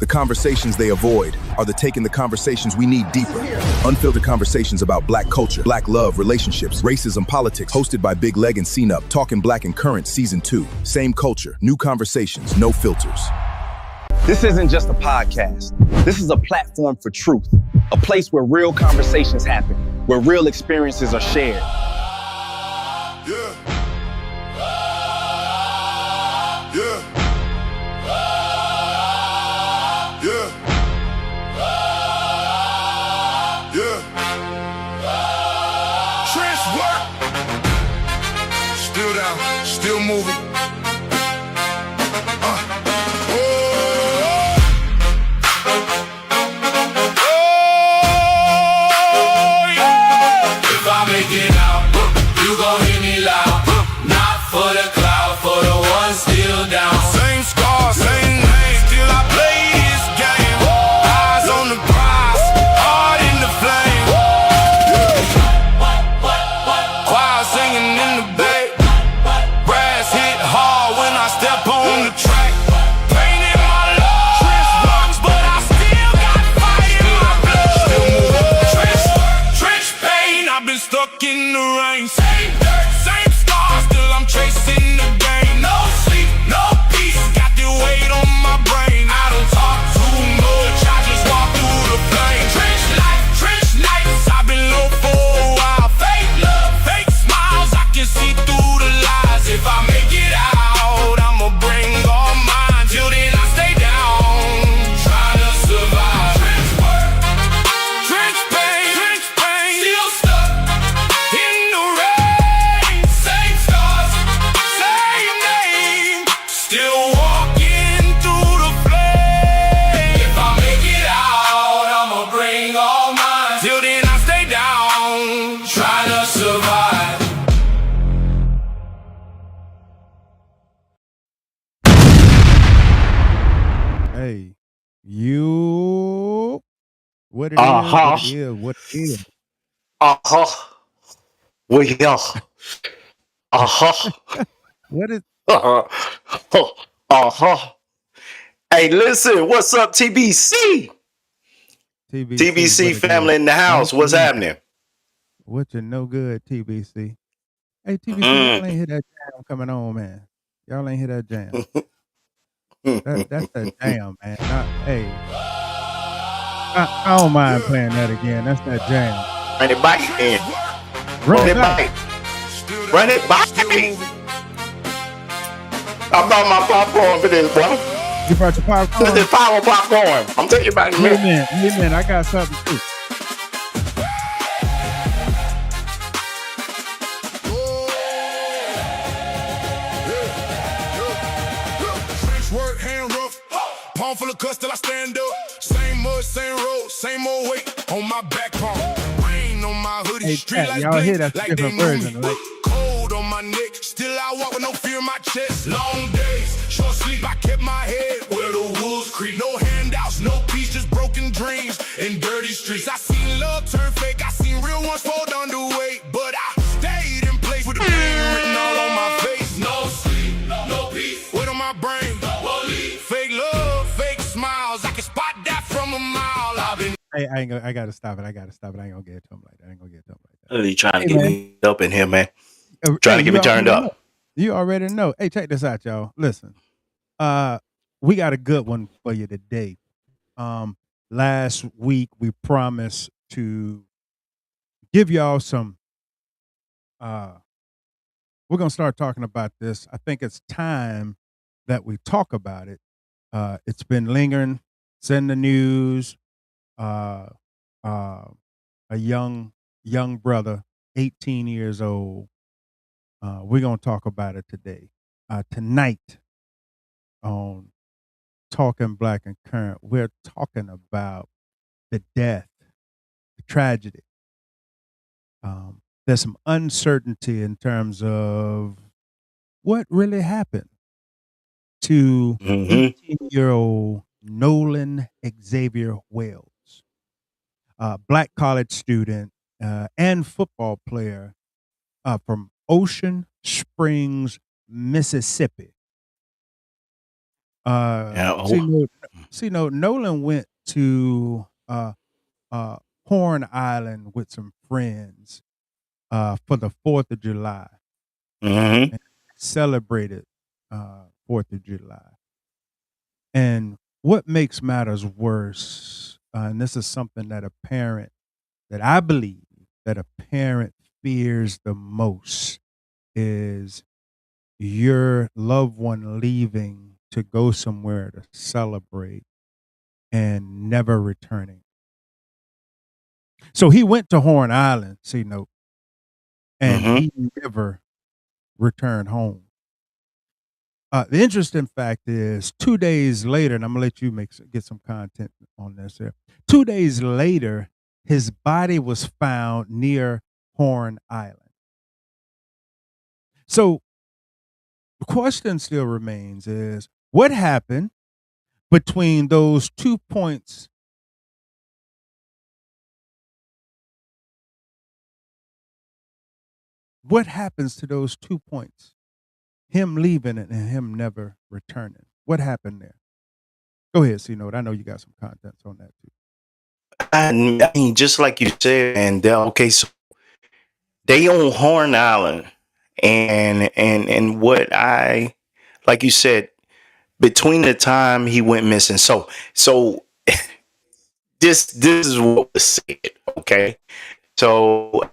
conversations they avoid are the taking the conversations we need deeper. Unfiltered conversations about Black culture, Black love, relationships, racism, politics, hosted by Big Leg and C-Nup, Talkin Black and Current Season 2. Same culture, new conversations, no filters. This isn't just a podcast. This is a platform for truth, a place where real conversations happen, where real experiences are shared. Yeah. Yeah. Yeah. Yeah. Trench work. Still down, still moving. Stuck in the rain, same dirt, same scars, still I'm chasing the game. No sleep, no peace, got the weight on my brain. I don't talk too much, I just walk through the flame. Trench lights, I've been low for a while. Fake love, fake smiles, I can see through the lies. If I make it out, I'ma bring all mine. Till then I stay down, trying to survive. Trench work, trench pain, still stuck in the rain. Same scars, same name, still walking through the flame. If I make it out, I'ma bring all mine. Till then I stay down, trying to survive. Hey, you, what it is, what it is, what it is. We are. What is, Hey, listen, what's up, TBC? TBC what it family is? in the house. What's happening? What you no good, TBC? Hey, TBC, y'all ain't hear that jam coming on, man. Y'all ain't hear that jam. That's that jam, man. Hey, I don't mind playing that again. That's that jam. Run it back in. Run it back. Run it back. I brought my popcorn for this, bro. You brought your popcorn? This is power popcorn. I'm telling you about it, man. Amen. I got something too. Trench work, hand rough, palm full of cuss till I stand up. Same mud, same road, same old weight on my back palm. Rain on my hoodie, Hey, street Pat, lights y'all hear blink that like they different knew version, me. right? Cold on my neck, still I walk with no fear in my chest. Long days, short sleep, I kept my head where the wolves creep. No handouts, no peace, just broken dreams and dirty streets. I seen love turn fake, I seen real ones fold underweight, but I stayed in place with the pain written all on my face. No sleep, no peace, weight on my brain. Fake love, fake smiles, I can spot that from a mile. I've been Hey, I gotta stop it. I ain't gonna get to him like that. You trying to Hey, get man. me up in here, man. Trying to get me turned up. You already know. Hey, check this out, y'all. Listen, we got a good one for you today. Last week we promised to give y'all some. We're gonna start talking about this. I think it's time that we talk about it. It's been lingering. It's in the news. A young brother, 18 years old. We're gonna talk about it today. Tonight on Talking Black and Current, we're talking about the death, the tragedy. There's some uncertainty in terms of what really happened to 18-year-old Nolan Xavier Wells, Black college student and football player from Ocean Springs, Mississippi. See, no, Nolan went to Horn Island with some friends for the 4th of July Mm-hmm. and celebrated 4th of July. And what makes matters worse, and this is something that I believe that a parent fears the most, is your loved one leaving to go somewhere to celebrate and never returning. So he went to Horn Island, see note, and Mm-hmm. he never returned home. The interesting fact is 2 days later, and I'm gonna let you get some content on this here. 2 days later, his body was found near Horn Island. So the question still remains is what happened between those 2 points? What happens to those 2 points? Him leaving and him never returning. What happened there? Go ahead, C-Note. I know you got some contents on that too. I mean, just like you said, and okay, so they own Horn Island, and what I, like you said, between the time he went missing, so this is what was said, okay? So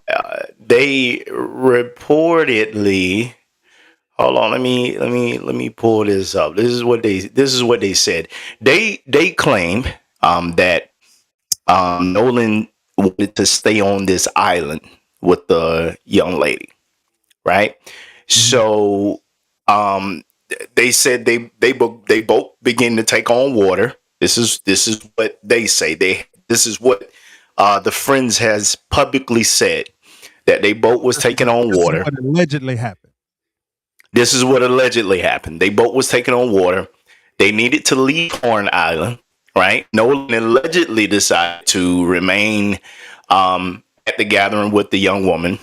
they reportedly, hold on, let me pull this up. This is what they said. They claim that Nolan wanted to stay on this island with the young lady, right? Mhm. So they said they both begin to take on water. This is what they say. This is what the friends has publicly said, that they both was taking on This is water. what allegedly happened. This is what allegedly happened. They both was taking on water. They needed to leave Horn Island, right? Nolan allegedly decided to remain at the gathering with the young woman.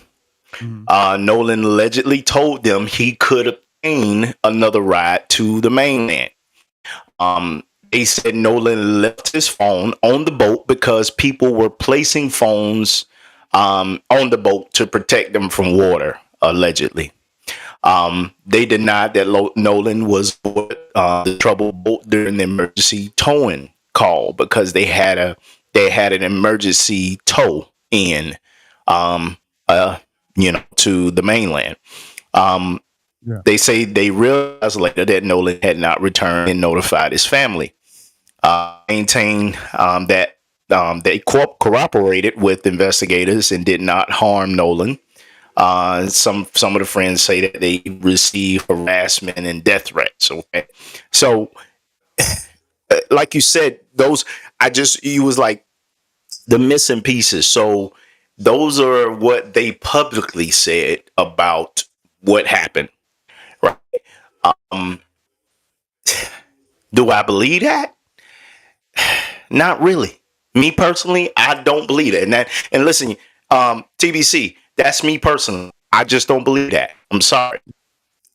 Mhm. Nolan allegedly told them he could obtain another ride to the mainland. They said Nolan left his phone on the boat because people were placing phones on the boat to protect them from water, allegedly. They denied that Nolan was the troubled boat during the emergency towing call, because they had an emergency tow in, um, uh, to the mainland. Yeah. They say they realized later that Nolan had not returned and notified his family. Maintain that they cooperated with investigators and did not harm Nolan. Some of the friends say that they received harassment and death threats. Okay, so like you said, those you was like the missing pieces. So those are what they publicly said about what happened. Right? Um, do I believe that? Not really. Me personally, I don't believe it. And listen, TBC, that's me personally. I just don't believe that. I'm sorry.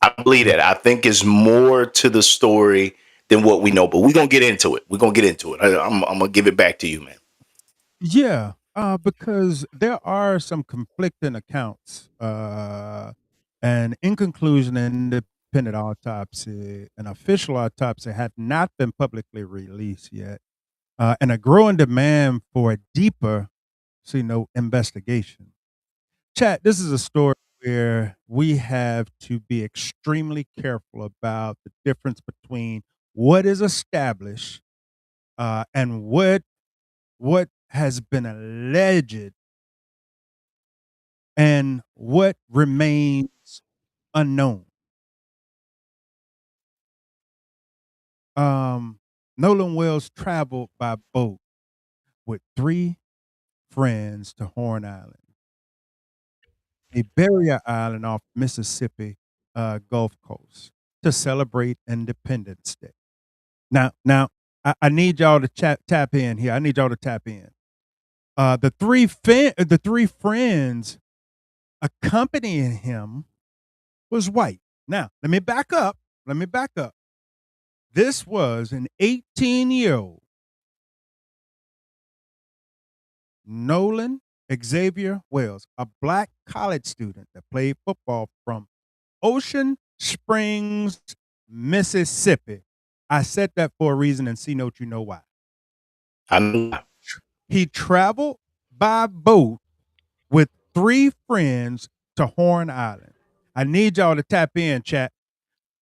I believe Yeah. that. I think it's more to the story than what we know, but we're gonna get into it. I'm gonna give it back to you, man. Yeah, because there are some conflicting accounts. And in conclusion, an independent autopsy, an official autopsy, had not been publicly released yet, and a growing demand for a deeper, investigation. Chat, this is a story where we have to be extremely careful about the difference between what is established and what has been alleged and what remains unknown. Um, Nolan Wells traveled by boat with 3 friends to Horn Island, a barrier island off Mississippi Gulf Coast, to celebrate Independence Day. Now, I need y'all to tap in here. I need y'all to tap in. The 3 friends accompanying him was white. Now, let me back up. This was an 18-year-old Nolan Xavier Wells, a black college student that played football from Ocean Springs, Mississippi. I said that for a reason, and C-Note, you know why. I know. He traveled by boat with 3 friends to Horn Island. I need y'all to tap in, chat.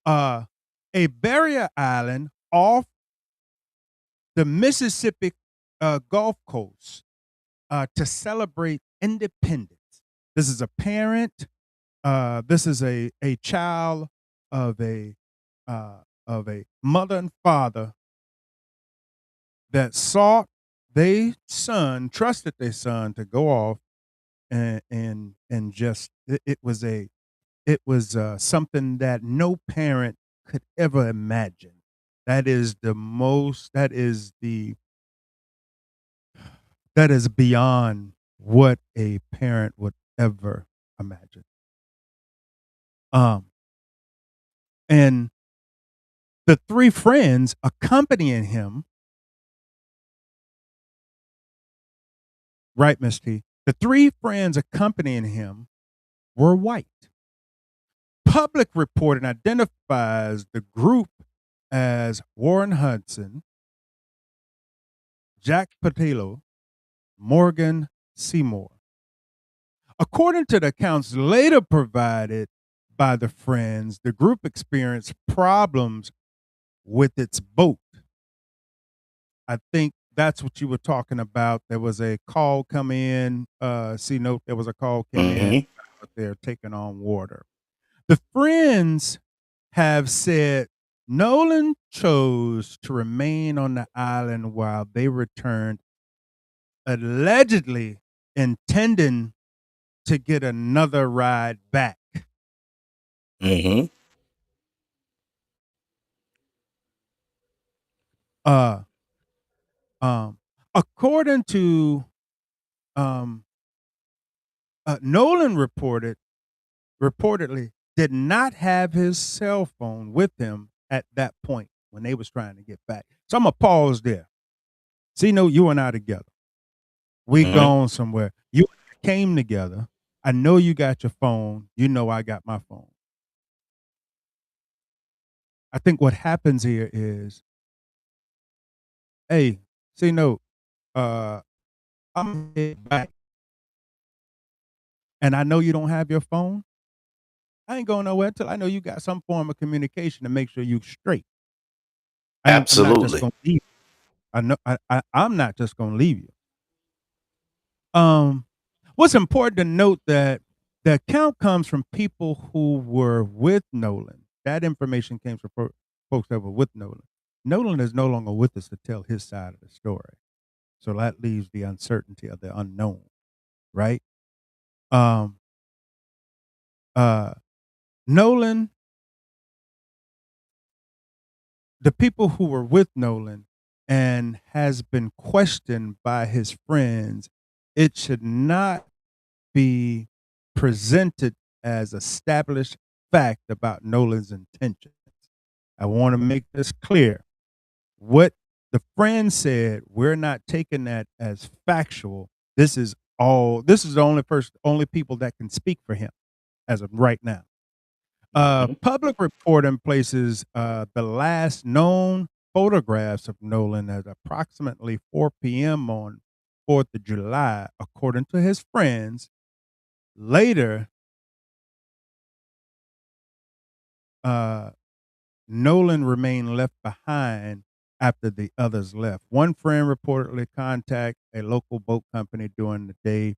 A barrier island off the Mississippi Gulf Coast to celebrate independence. This is a parent. This is a child of a mother and father that sought their son, trusted their son to go off and just it was something that no parent could ever imagine. That is beyond what a parent would ever imagine. And the 3 friends accompanying him, right, Miss T? The 3 friends accompanying him were white. Public reporting identifies the group as Warren Hudson, Jack Patello, Morgan Seymour. According to the accounts later provided by the friends, the group experienced problems with its boat. I think that's what you were talking about. There was a call come in, C-Note, there was a call came in out there taking on water. The friends have said Nolan chose to remain on the island while they returned, allegedly intending to get another ride back. Mm-hmm. According to Nolan reportedly did not have his cell phone with him at that point when they was trying to get back. So I'm gonna pause there. See, no, you and I together. We gone somewhere. You came together. I know you got your phone. You know I got my phone. I think what happens here is, hey, see, no, I'm gonna head back, and I know you don't have your phone. I ain't going nowhere until I know you got some form of communication to make sure you straight. I'm not just Absolutely. gonna leave. I know I'm not just gonna leave you. What's important to note that the account comes from people who were with Nolan. That information came from folks that were with Nolan. Nolan is no longer with us to tell his side of the story. So that leaves the uncertainty of the unknown, right? Nolan, the people who were with Nolan and has been questioned by his friends, it should not be presented as established fact about Nolan's intentions. I want to make this clear. What the friend said, we're not taking that as factual. This is the only people that can speak for him as of right now. Public reporting places the last known photographs of Nolan at approximately 4 p.m. on 4th of July, according to his friends. Later, Nolan remained left behind after the others left. One friend reportedly contacted a local boat company during the day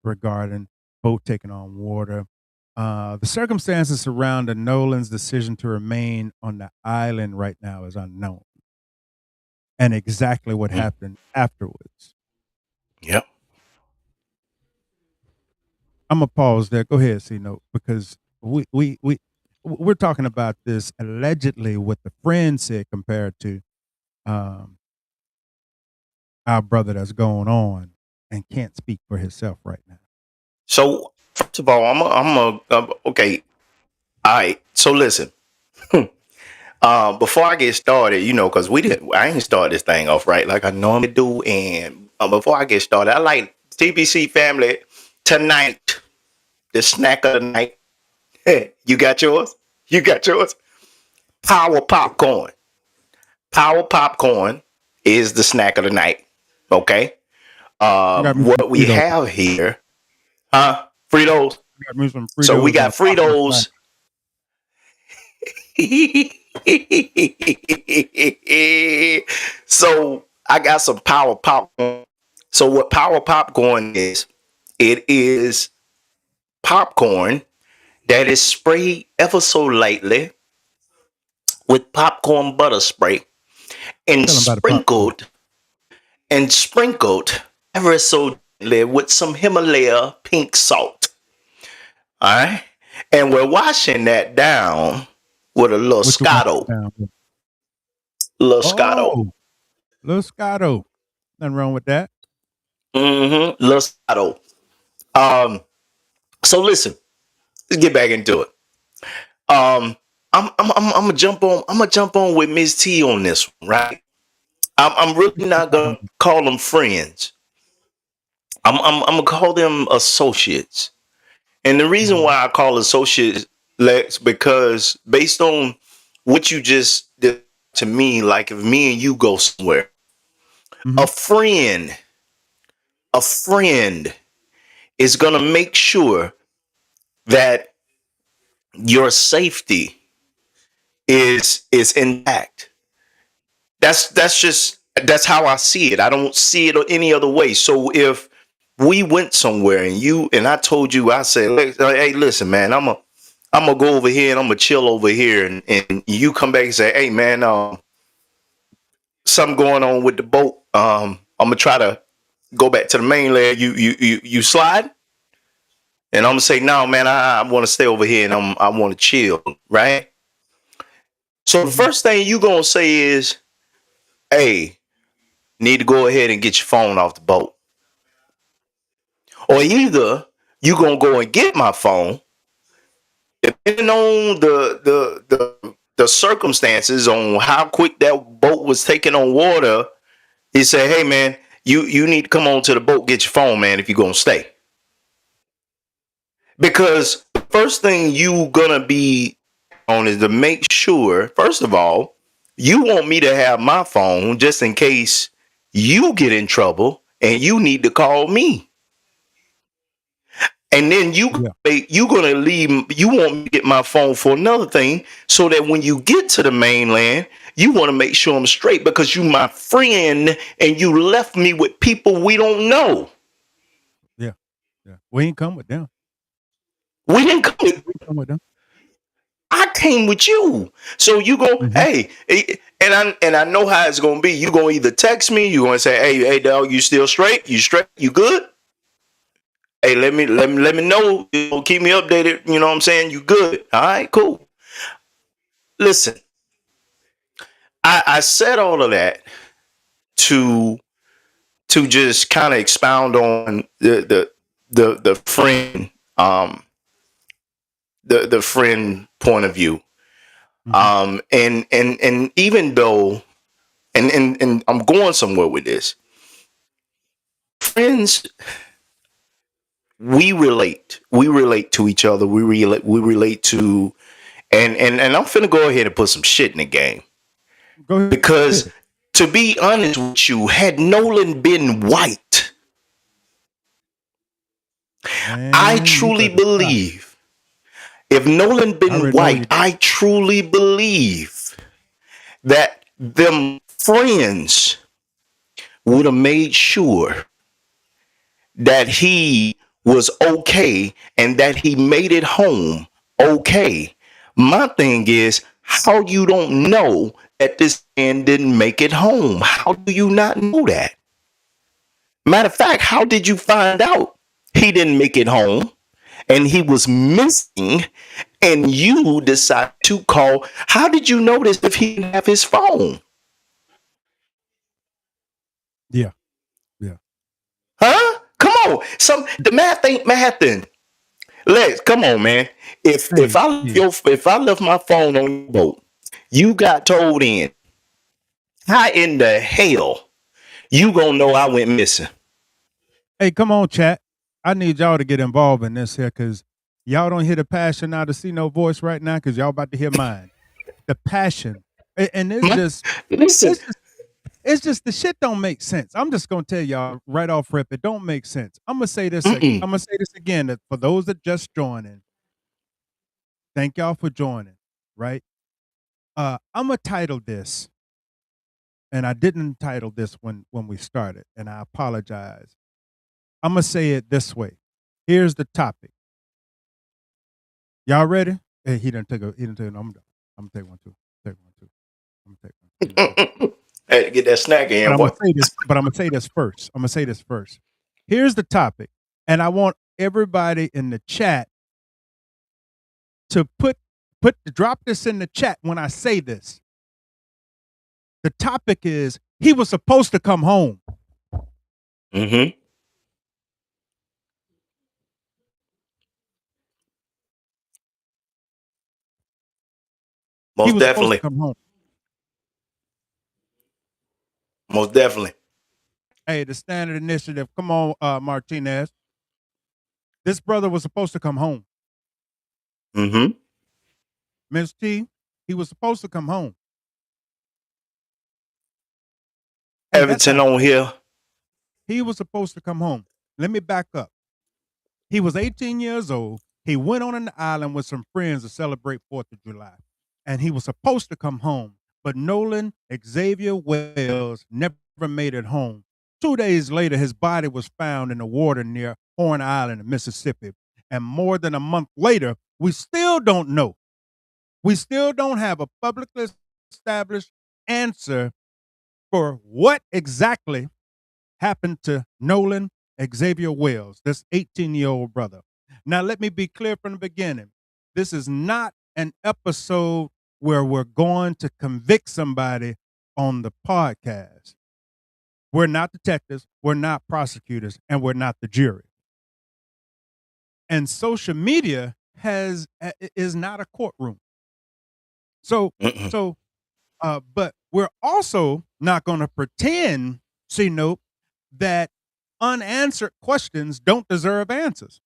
regarding boat taking on water. The circumstances surrounding Nolan's decision to remain on the island right now is unknown, and exactly what happened afterwards. Yep. I'm gonna pause there. Go ahead, C-Note, because we're talking about this allegedly what the friend said compared to our brother that's going on and can't speak for himself right now. So first of all, okay. All right. So listen, Before I get started, because I ain't start this thing off right like I normally do. And before I get started, I like TBC family tonight, the snack of the night. You got yours? You got yours? Power popcorn. Power popcorn is the snack of the night. Okay. I got me some What we Fritos. have here, Fritos. I got me some So we Fritos got and popcorn snack. Fritos. So I got some power popcorn. So what power popcorn is, it is popcorn that is sprayed ever so lightly with popcorn butter spray and Tell them about the popcorn. sprinkled ever so gently with some Himalaya pink salt. All right. And we're washing that down with a little What you want Scotto. down here? Little Scotto. Oh, little Scotto. Nothing wrong with that. Little Scotto. So listen, let's get back into it. I'm gonna jump on with Ms. T on this one, right? I'm really not gonna call them friends. I'm gonna call them associates. And the reason why I call associates, Lex, because based on what you just did to me, like if me and you go somewhere, a friend is gonna make sure that your safety is intact. That's how I see it. I don't see it any other way. So if we went somewhere and I told you, I said, hey, listen, man, I'm gonna go over here and I'm gonna chill over here, and you come back and say, hey, man, something going on with the boat. I'm gonna try to go back to the mainland. You slide, and I'm gonna say, no, man, I want to stay over here and I want to chill, right? So the first thing you gonna say is, hey, need to go ahead and get your phone off the boat. Or either you gonna go and get my phone, depending on the circumstances on how quick that boat was taking on water. He said, hey man, you need to come on to the boat, get your phone, man, if you're gonna stay. Because the first thing you gonna be on is to make sure, first of all, you want me to have my phone just in case you get in trouble and you need to call me. And then you gonna leave. You want me to get my phone for another thing, so that when you get to the mainland, you want to make sure I'm straight because you my friend and you left me with people we don't know. Yeah. We ain't come with them. We didn't come. We come with them. I came with you. So you go, hey, and I know how it's gonna be. You gonna either text me, you gonna say, hey, dog, you still straight? You straight? You good? Hey, let me know. Keep me updated. You know what I'm saying? You good? All right, cool. Listen, I said all of that to just kind of expound on the friend the friend point of view. And even though and I'm going somewhere with this, friends, we relate to each other. We relate to, and I'm finna go ahead and put some shit in the game. Go ahead. Because to be honest with you, had Nolan been white, Man, I truly believe, if Nolan been white, I truly believe that them friends would have made sure that he was okay and that he made it home okay. My thing is, how you don't know that this man didn't make it home? How do you not know that? Matter of fact, how did you find out he didn't make it home and he was missing and you decide to call? How did you notice if he didn't have his phone? Yeah. Huh? Come on. The math ain't mathing. Lex, come on, man. If I left my phone on your boat, you got told in, how in the hell you gonna know I went missing? Hey, come on, chat. I need y'all to get involved in this here because y'all don't hear the passion out of see no voice right now because y'all about to hear mine. The passion. And it's just Listen, it's just the shit don't make sense. I'm just gonna tell y'all right off rip, it don't make sense. I'm gonna say this. I'm gonna say this again that for those that just joining. Thank y'all for joining. Right. I'm gonna title this, and I didn't title this when we started, and I apologize. I'm gonna say it this way. Here's the topic. Y'all ready? Hey, he didn't take a. He didn't take. I'm done. I'm gonna take one too. Take one too. I'm gonna take one. had to get that snack in, But I'm boy. gonna say this. But I'm gonna say this first. I'm gonna say this first. Here's the topic, and I want everybody in the chat to drop this in the chat when I say this. The topic is he was supposed to come home. Mm-hmm. He Most was supposed to definitely. come home. Most definitely. Hey, the Standard Initiative. Come on, Martinez. This brother was supposed to come home. Mm-hmm. Ms. T, he was supposed to come home. Hey, Everton on here. he was supposed to come home. Let me back up. He was 18 years old. He went on an island with some friends to celebrate 4th of July. And he was supposed to come home. But Nolan Xavier Wells never made it home. 2 days later, his body was found in the water near Horn Island in Mississippi. And more than a month later, we still don't know. We still don't have a publicly established answer for what exactly happened to Nolan Xavier Wells, this 18-year-old brother. Now, let me be clear from the beginning. This is not an episode where we're going to convict somebody on the podcast. We're not detectives, we're not prosecutors, and we're not the jury. And social media is not a courtroom. So, but we're also not going to pretend, that unanswered questions don't deserve answers.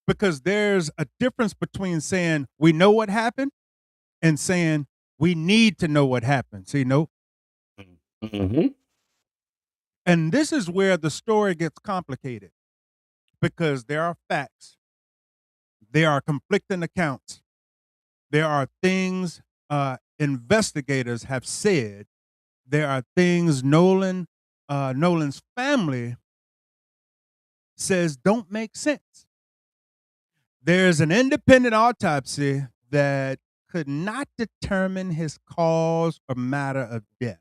Because there's a difference between saying we know what happened and saying we need to know what happened. Mm-hmm. And this is where the story gets complicated because there are facts, there are conflicting accounts, there are things investigators have said, there are things Nolan's family says don't make sense. There's an independent autopsy that could not determine his cause or matter of death.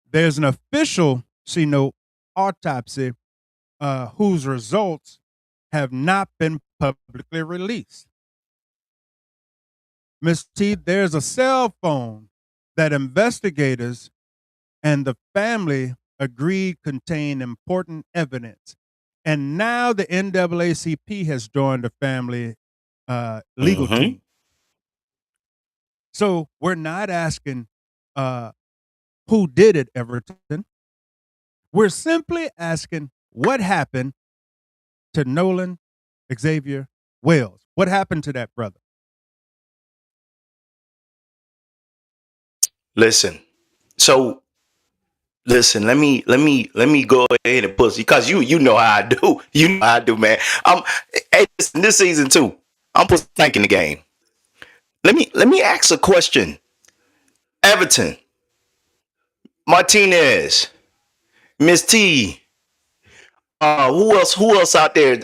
There's an official autopsy whose results have not been publicly released. Ms. T, there's a cell phone that investigators and the family agreed contained important evidence. And now the NAACP has joined the family legal team. So we're not asking who did it, Everton. We're simply asking what happened to Nolan Xavier Wells. What happened to that brother? Listen. So listen, let me go ahead and push because you know how I do. You know how I do, man. Hey, this season 2, I'm thinking the game. Let me ask a question. Everton, Martinez, Miss T, who else out there?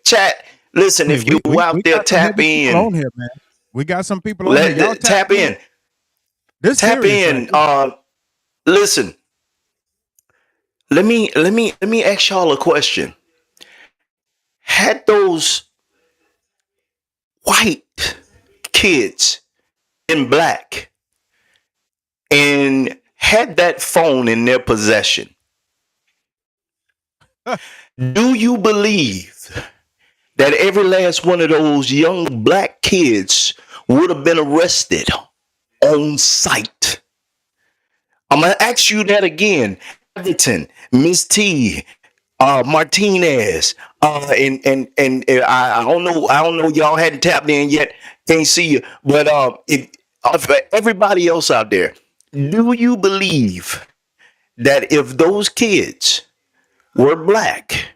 Chat. Listen, Hey, if you out there, tap in. On here, man. We got some people on here. Y'all tap in. This tap in. Right? Listen. Let me ask y'all a question. Had those white kids in black and had that phone in their possession, do you believe that every last one of those young black kids would have been arrested on sight. I'm gonna ask you that again. Everton, Miss T, Martinez, I don't know, y'all hadn't tapped in yet. Can't see you, but if everybody else out there, do you believe that if those kids were black,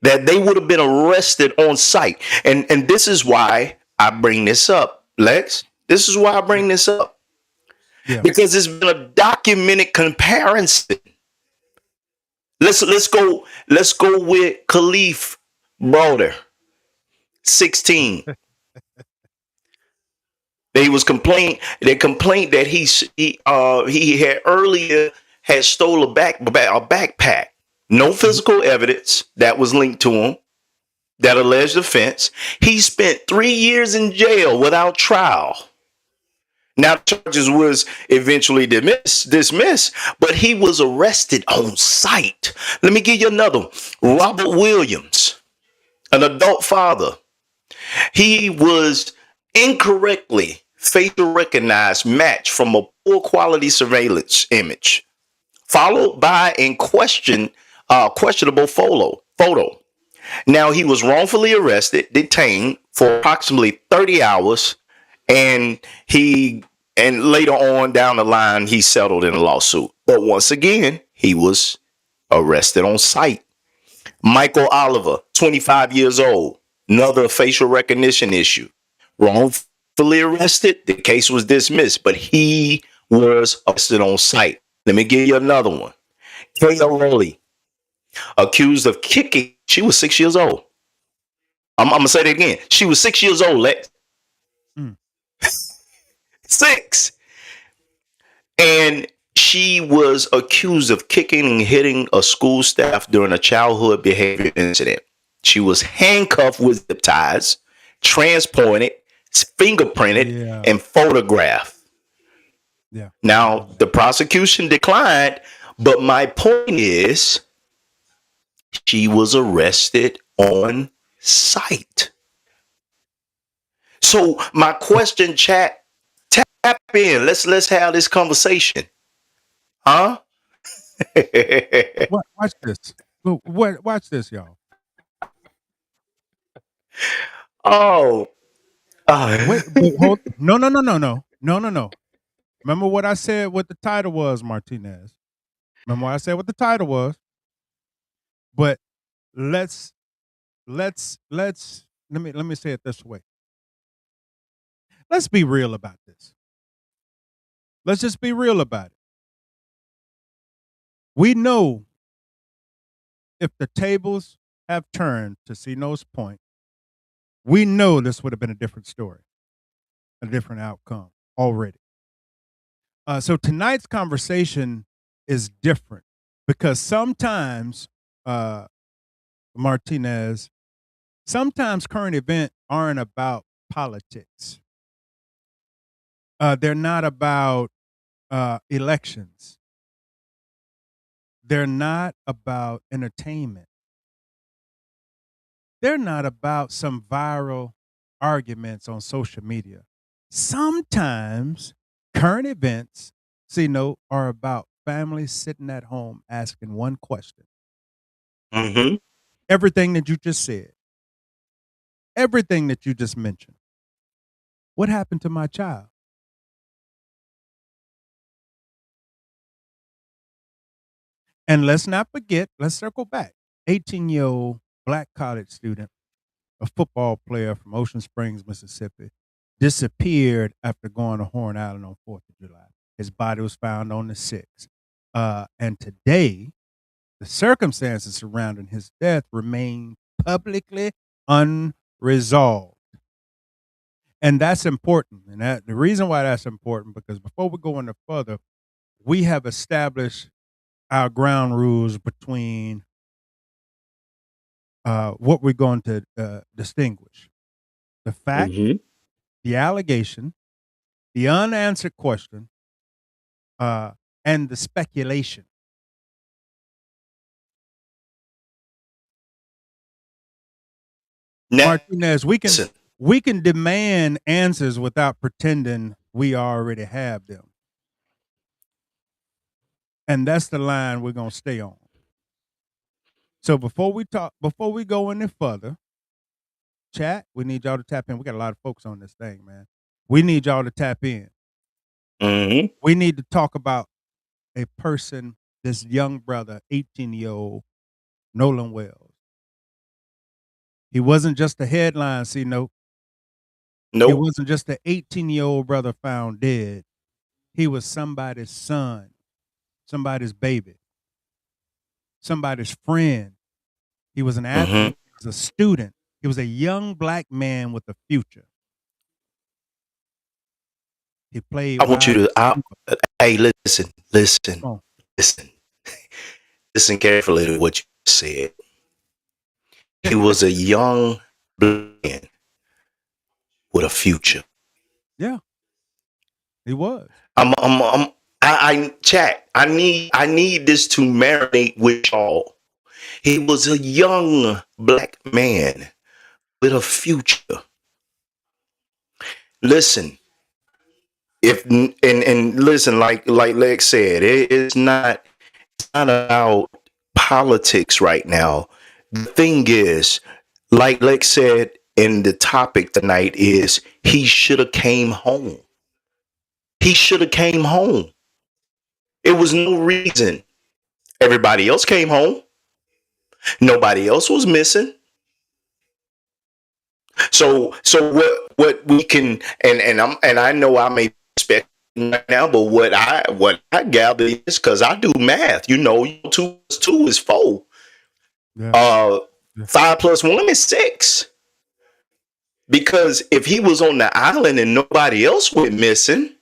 that they would have been arrested on sight? And this is why I bring this up, Lex. This is why I bring this up. Yeah. Because it's been a documented comparison. Let's go with Khalif Broder, 16. They complained that he had earlier had stole a backpack. No physical evidence that was linked to him. That alleged offense. He spent 3 years in jail without trial. Now, charges was eventually dismissed, but he was arrested on sight. Let me give you another one. Robert Williams, an adult father. He was incorrectly facial recognized match from a poor quality surveillance image, followed by questionable photo. Now, he was wrongfully arrested, detained for approximately 30 hours, and later on down the line, he settled in a lawsuit. But once again, he was arrested on sight. Michael Oliver, 25 years old, another facial recognition issue. Wrongfully arrested, the case was dismissed, but he was arrested on sight. Let me give you another one. Kay O'Reilly, accused of kicking. She was 6 years old. I'm going to say that again. She was 6 years old, Lex. 6. And she was accused of kicking and hitting a school staff during a childhood behavior incident. She was handcuffed with zip ties, transported, fingerprinted, and photographed. Yeah. Now, the prosecution declined, but my point is she was arrested on sight. So my question, chat, tap in. Let's have this conversation. Huh? Watch this. Watch this, y'all. Oh. Wait, hold. No. Remember what I said? What the title was, Martinez? Remember what I said? What the title was? But let's let me say it this way. Let's be real about this. Let's just be real about it. We know if the tables have turned to Sino's point, we know this would have been a different story, a different outcome already. So tonight's conversation is different because sometimes, Martinez, sometimes current events aren't about politics. They're not about elections. They're not about entertainment. They're not about some viral arguments on social media. Sometimes current events, are about families sitting at home asking one question. Mm-hmm. Everything that you just said, everything that you just mentioned. What happened to my child? And let's not forget, let's circle back. 18-year-old black college student, a football player from Ocean Springs, Mississippi, disappeared after going to Horn Island on 4th of July. His body was found on the 6th. And today, the circumstances surrounding his death remain publicly unresolved. And that's important. And the reason why that's important, because before we go any further, we have established our ground rules between what we're going to distinguish. The fact, the allegation, the unanswered question, and the speculation. Now, Martinez, we can we can demand answers without pretending we already have them. And that's the line we're going to stay on. So before we go any further, chat, we need y'all to tap in. We got a lot of folks on this thing, man. We need y'all to tap in. Mm-hmm. We need to talk about a person, this young brother, 18-year-old Nolan Wells. He wasn't just a headline, see, nope. He Nope. wasn't just an 18-year-old brother found dead. He was somebody's son, somebody's baby, somebody's friend. He was an athlete. Mm-hmm. He was a student. He was a young black man with a future. He played. I want you to. Hey, listen, Oh. listen carefully to what you said. He was a young man with a future. Yeah, he was. Chat. I need this to marinate with y'all. He was a young black man with a future. Listen, and listen, like Lex said, it's not about politics right now. The thing is, like Lex said, in the topic tonight is he should have came home. He should have came home. It was no reason. Everybody else came home. Nobody else was missing. So what we can and I know I may expect right now, but what I gather is because I do math. You know, 2 plus 2 is 4. Yeah. 5 plus 1 is 6. Because if he was on the island and nobody else went missing,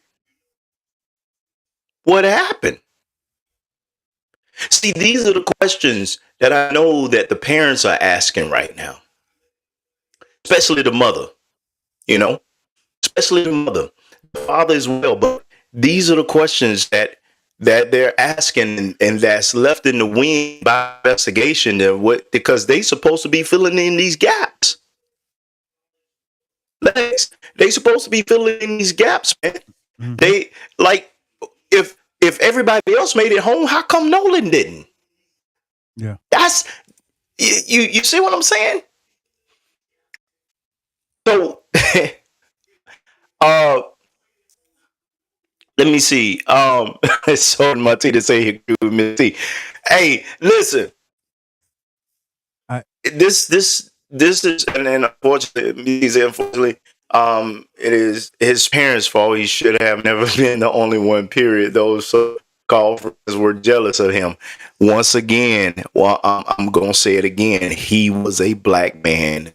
what happened? See, these are the questions that I know that the parents are asking right now, especially the mother. You know, especially the mother, the father as well. But these are the questions that they're asking, and that's left in the wind by investigation. Because they supposed to be filling in these gaps. They supposed to be filling in these gaps, man. Mm-hmm. They like if everybody else made it home, how come Nolan didn't? Yeah, that's you see what I'm saying? So, let me see. So Marty to say he agree with me. See, hey, listen. This is and unfortunately, it is his parents' fault. He should have never been the only one. Period. Those so-called friends were jealous of him. Once again, well, I'm gonna say it again. He was a black man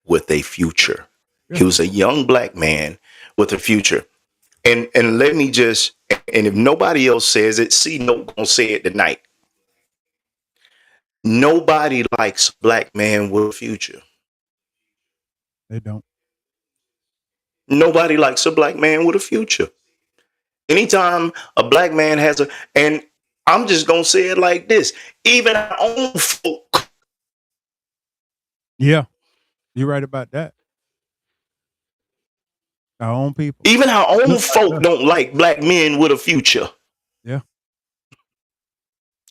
with a future. Yeah. He was a young black man with a future. And let me just, and if nobody else says it, no gonna say it tonight. Nobody likes a black man with a future. They don't. Nobody likes a black man with a future. Anytime a black man has and I'm just gonna say it like this, even our own folk. Yeah, you're right about that. Our own people. Even our own folk don't like black men with a future. Yeah.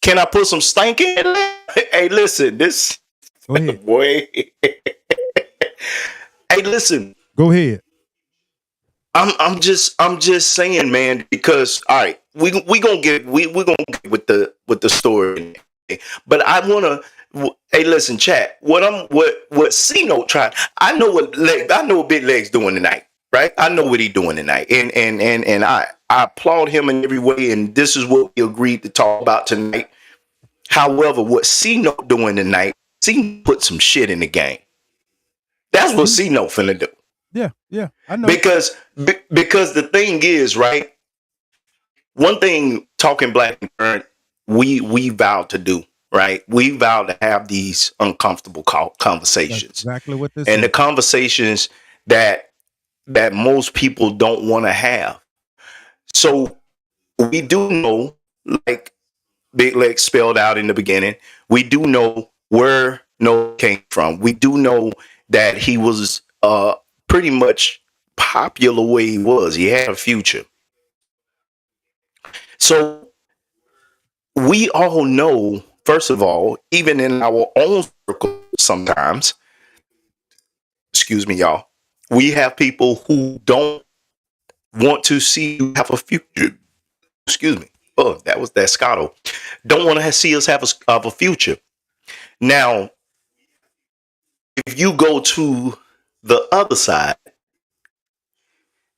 Can I put some stank in it? Hey, listen, this go ahead. Boy. Hey, listen. Go ahead. I'm just saying, man, because all right, we're gonna get with the story. But I wanna hey, listen, chat. What C Note tried. I know what Big Leg's doing tonight. Right? I know what he's doing tonight. And I applaud him in every way. And this is what we agreed to talk about tonight. However, what C-Note doing tonight, C put some shit in the game. That's what C-Note finna do. Yeah, I know. Because the thing is, right? One thing Talking Black and Current, we vowed to do, right? We vowed to have these uncomfortable conversations. That's exactly what this and is. The conversations that most people don't want to have. So we do know, like Big Leg spelled out in the beginning, we do know where Noah came from. We do know that he was pretty much popular where he was. He had a future. So we all know, first of all, even in our own circle, sometimes, excuse me, y'all, we have people who don't want to see you have a future. Excuse me. Oh, that was that Scotto. Don't want to see us have a future. Now, if you go to the other side,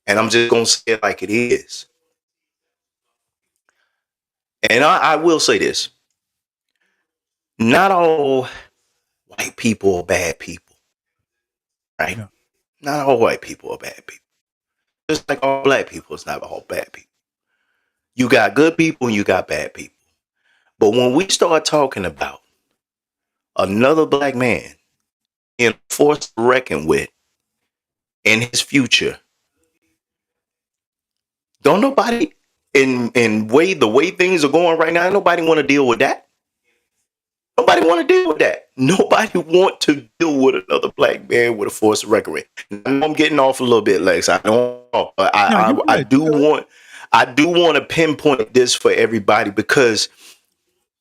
and I'm just going to say it like it is, and I will say this, not all white people are bad people, right? Yeah. Not all white people are bad people. Just like all black people is not all bad people. You got good people and you got bad people. But when we start talking about another black man being forced to reckon with in his future, don't nobody in the way things are going right now, nobody want to deal with that. Nobody want to deal with that. Nobody want to deal with another black man with a force of reckoning. I know I'm getting off a little bit, Lex. I don't know, but I do want to pinpoint this for everybody because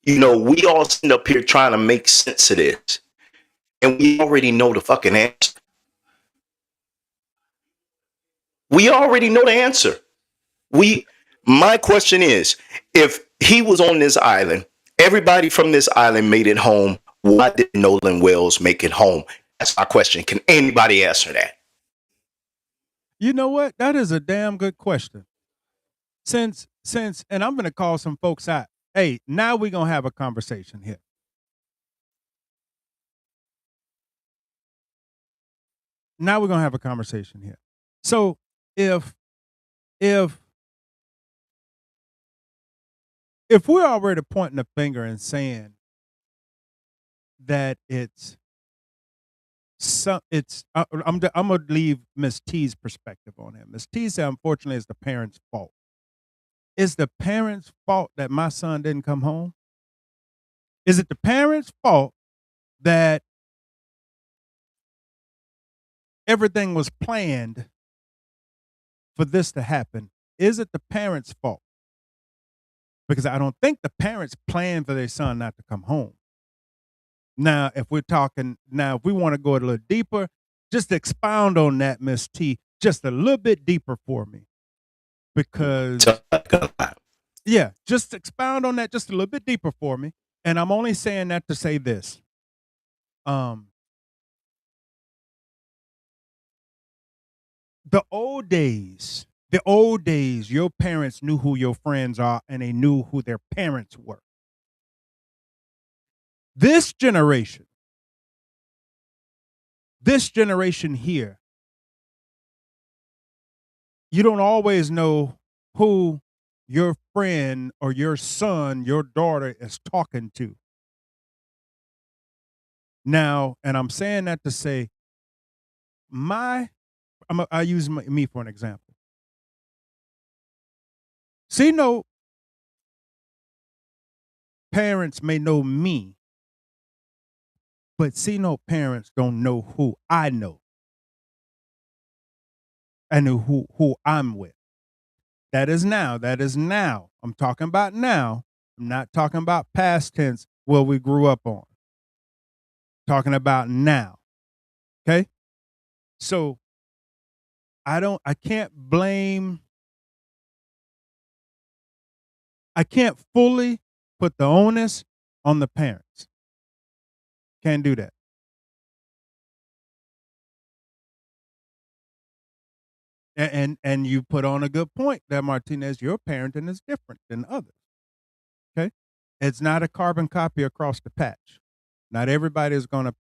we all sit up here trying to make sense of this, and we already know the fucking answer. We already know the answer. My question is, if he was on this island, everybody from this island made it home. Why did Nolan Wells make it home? That's my question. Can anybody answer that? You know what? That is a damn good question. Since, and I'm going to call some folks out. Hey, now we're going to have a conversation here. Now we're going to have a conversation here. So if we're already pointing a finger and saying that I'm gonna leave Miss T's perspective on it. Miss T said, unfortunately, it's the parents' fault. Is the parents' fault that my son didn't come home? Is it the parents' fault that everything was planned for this to happen? Is it the parents' fault? Because I don't think the parents planned for their son not to come home. Now, if we want to go a little deeper, just expound on that, Miss T, just a little bit deeper for me. Because, yeah, just expound on that just a little bit deeper for me. And I'm only saying that to say this. The old days, your parents knew who your friends are and they knew who their parents were. This generation here, you don't always know who your friend or your son, your daughter is talking to. Now, and I'm saying that to say, I use me for an example. See, no parents may know me, but see, no parents don't know who I know and who I'm with. That is now. I'm talking about now. I'm not talking about past tense where we grew up on. Talking about now. Okay? So I can't fully put the onus on the parents. Can't do that. And you put on a good point there, Martinez. Your parenting is different than others. Okay? It's not a carbon copy across the patch. Not everybody is going to,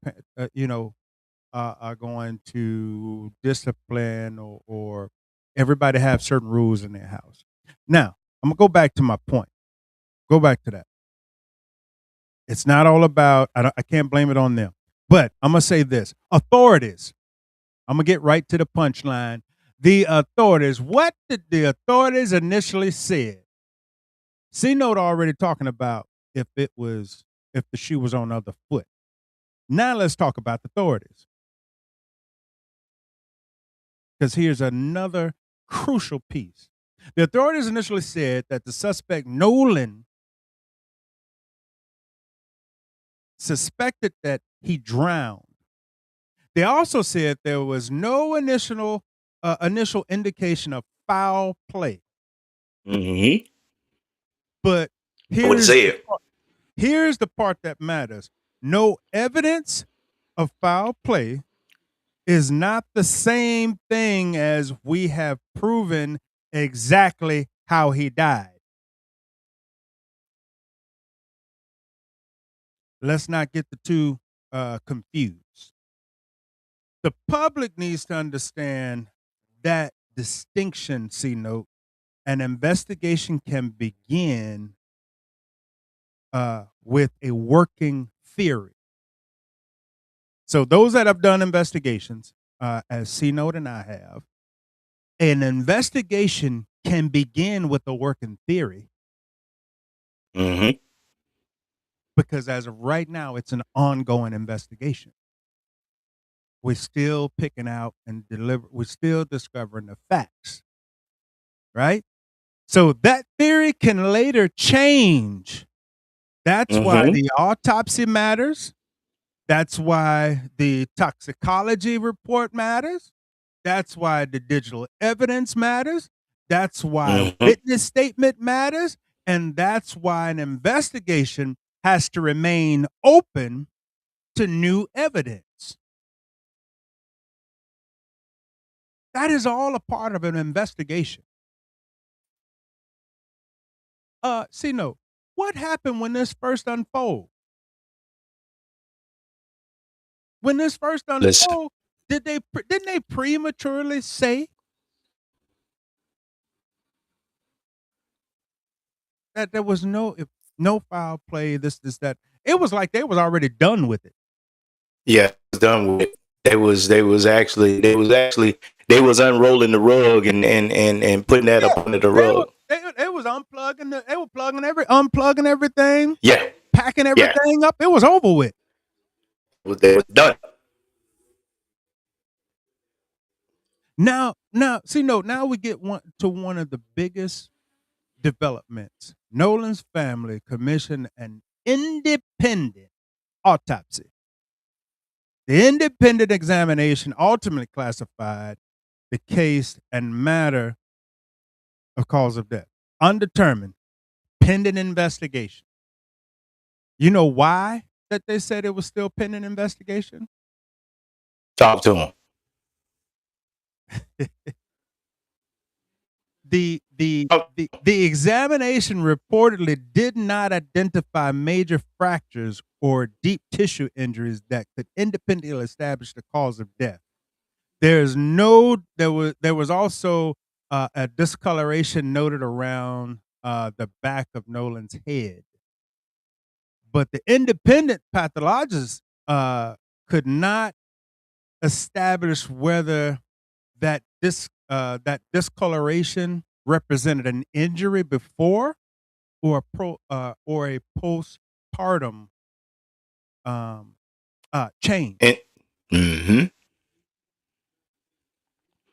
are going to discipline or everybody have certain rules in their house. Now, I'm going to go back to my point. Go back to that. It's not all about, I can't blame it on them. But I'm going to say this. Authorities. I'm going to get right to the punchline. The authorities. What did the authorities initially said? C-Note already talking about if the shoe was on the other foot. Now let's talk about the authorities. because here's another crucial piece. The authorities initially said that the suspect, Nolan, suspected that he drowned. They also said there was no initial indication of foul play. Mm-hmm. But What it said. here's the part that matters. No evidence of foul play is not the same thing as we have proven exactly how he died. Let's not get the two confused. The public needs to understand that distinction, C note. An investigation can begin with a working theory. So those that have done investigations, as C note and I have, an investigation can begin with a working theory. Mm-hmm. Because as of right now, it's an ongoing investigation. We're still picking out and we're still discovering the facts, right? So that theory can later change. That's why the autopsy matters. That's why the toxicology report matters. That's why the digital evidence matters. That's why witness statement matters. And that's why an investigation has to remain open to new evidence. That is all a part of an investigation. No, what happened when this first unfolded? When this first unfolded, didn't they prematurely say that there was no foul play, this, that? It was like they was already done with it. Yeah, it was done with it. They was unrolling the rug and putting that up under the rug. They was unplugging everything. Yeah. Packing everything up. It was over with. They was done. Now we get to one of the biggest developments. Nolan's family commissioned an independent autopsy. The independent examination ultimately classified the case and matter of cause of death undetermined, pending investigation. You know why that they said it was still pending investigation? Talk to him. The examination reportedly did not identify major fractures or deep tissue injuries that could independently establish the cause of death. There was also a discoloration noted around the back of Nolan's head. But the independent pathologist could not establish whether that discoloration represented an injury before or a postpartum change.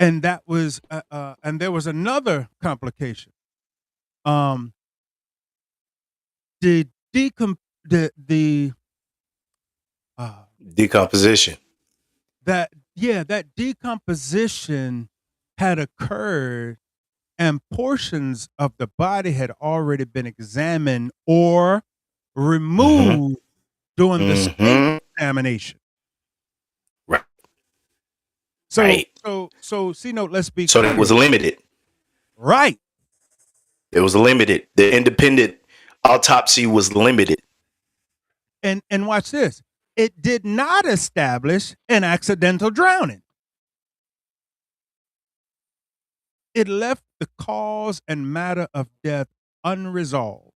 And that was and there was another complication. Decomposition. That decomposition had occurred and portions of the body had already been examined or removed during the state examination. Right. So C note, let's be clear. So it was limited. Right. It was limited. The independent autopsy was limited. And watch this. It did not establish an accidental drowning. It left the cause and matter of death unresolved.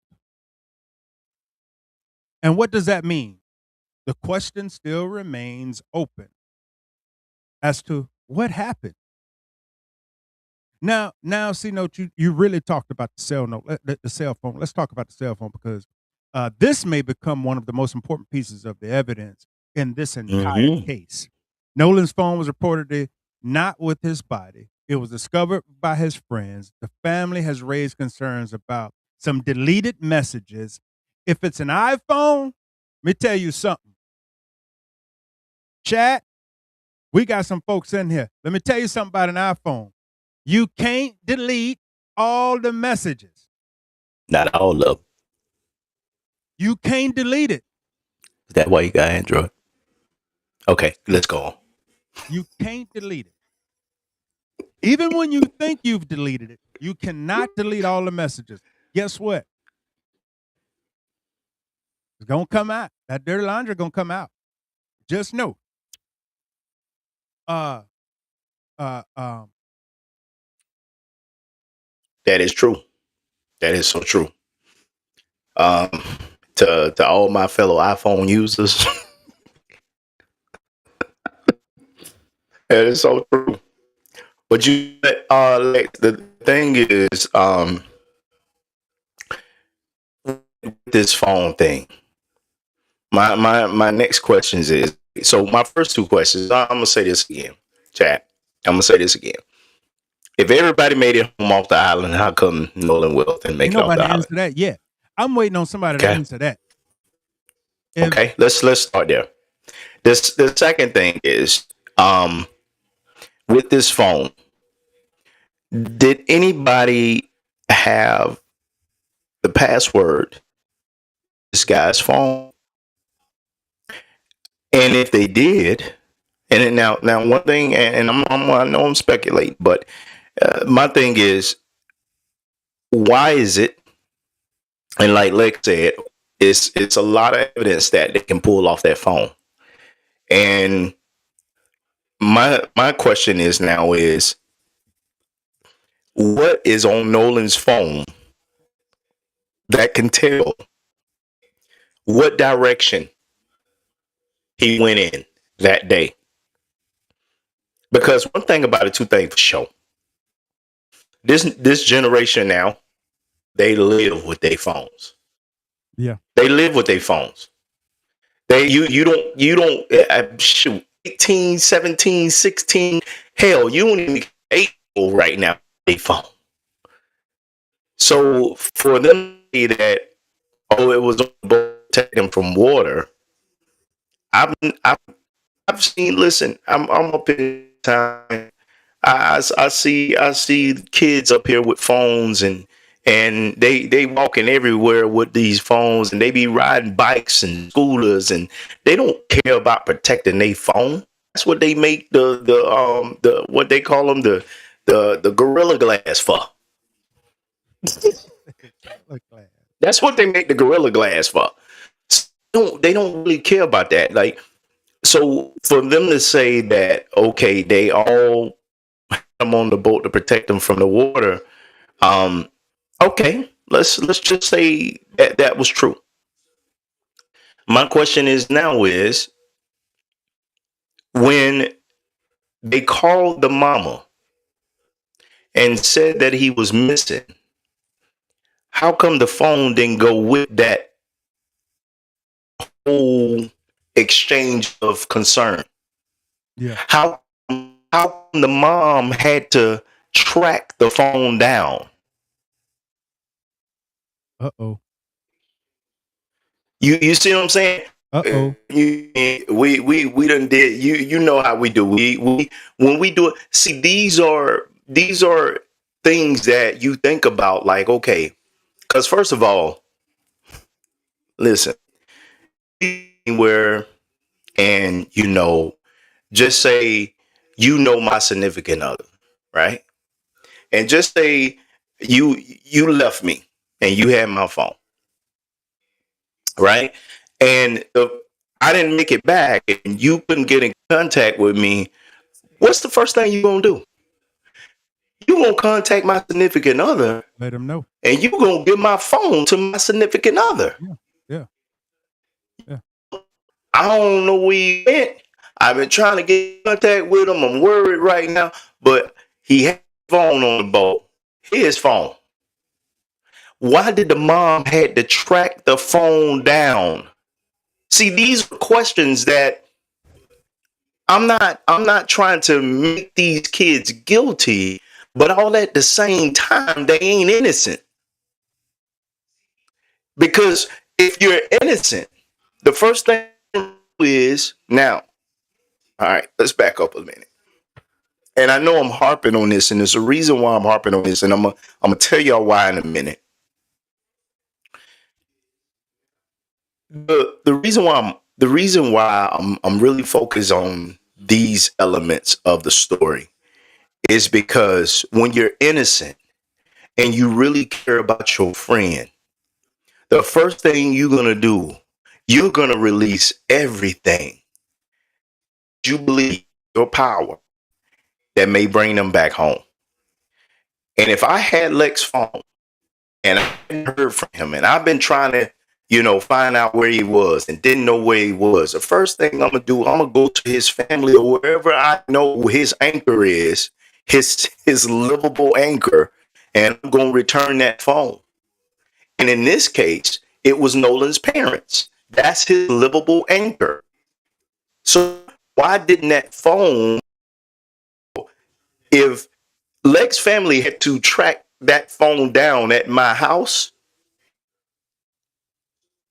And what does that mean? The question still remains open as to what happened. Now, C note, you really talked about the cell phone. Let's talk about the cell phone because this may become one of the most important pieces of the evidence in this entire case. Nolan's phone was reportedly not with his body. It was discovered by his friends. The family has raised concerns about some deleted messages. If it's an iPhone, let me tell you something. Chat, we got some folks in here. Let me tell you something about an iPhone. You can't delete all the messages. Not all of them. You can't delete it. Is that why you got Android? Okay, let's go on. You can't delete it. Even when you think you've deleted it, you cannot delete all the messages. Guess what? It's gonna come out. That dirty laundry gonna come out. Just know. That is true. That is so true. To all my fellow iPhone users, that is so true. But Lex, the thing is, this phone thing. My next questions is, so my first two questions. I'm gonna say this again, chat. I'm gonna say this again. If everybody made it home off the island, how come Nolan Wealth didn't make Ain't it off nobody the island? answer that yet. I'm waiting on somebody to Okay. answer that. Okay, let's start there. The second thing is, with this phone, did anybody have the password to this guy's phone? And if they did, and then now one thing, and I know I'm speculating, but my thing is, why is it? And like Lex said, it's a lot of evidence that they can pull off that phone. And my question is now is, what is on Nolan's phone that can tell what direction he went in that day? Because one thing about it, two things for sure. This generation now, they live with their phones. Yeah. They live with their phones. You don't shoot 18, 17, 16, hell, you don't even 8 right now they phone. So for them to say that, oh, it was protect them from water. I've seen. Listen, I'm up in time. I see kids up here with phones and they walking everywhere with these phones and they be riding bikes and scooters and they don't care about protecting their phone. That's what they make the what they call them the Gorilla Glass for. That's what they make the Gorilla Glass for. They don't really care about that. Like, so for them to say that, okay, they all come on the boat to protect them from the water. Okay, let's just say that was true. My question is now is, when they called the mama and said that he was missing, how come the phone didn't go with that whole exchange of concern? Yeah. How come the mom had to track the phone down? Uh-oh. You see what I'm saying? Uh-oh. We done did, you know how we do. We when we do it, see, these are things that you think about, like, okay, because first of all, listen, where, and just say my significant other, right? And just say you left me and you had my phone, right? And I didn't make it back and you couldn't get in contact with me. What's the first thing you gonna do? You gonna contact my significant other, Let him know, and you gonna give my phone to my significant other. Yeah. I don't know where he went. I've been trying to get in contact with him. I'm worried right now, but he had a phone on the boat. His phone. Why did the mom had to track the phone down? See, these are questions that I'm not trying to make these kids guilty, but all at the same time, they ain't innocent. Because if you're innocent, the first thing is now, all right, let's back up a minute. And I know I'm harping on this, and there's a reason why I'm harping on this, and I'm gonna tell y'all why in a minute. The reason why I'm really focused on these elements of the story is because when you're innocent and you really care about your friend, the first thing you're gonna do, you're gonna release everything you believe your power that may bring them back home. And if I had Lex's phone and I hadn't heard from him, and I've been trying to, find out where he was and didn't know where he was, the first thing I'm gonna do, I'm gonna go to his family or wherever I know his anchor is, his livable anchor, and I'm gonna return that phone. And in this case, it was Nolan's parents. That's his livable anchor. So why didn't that phone, if Lex family had to track that phone down at my house,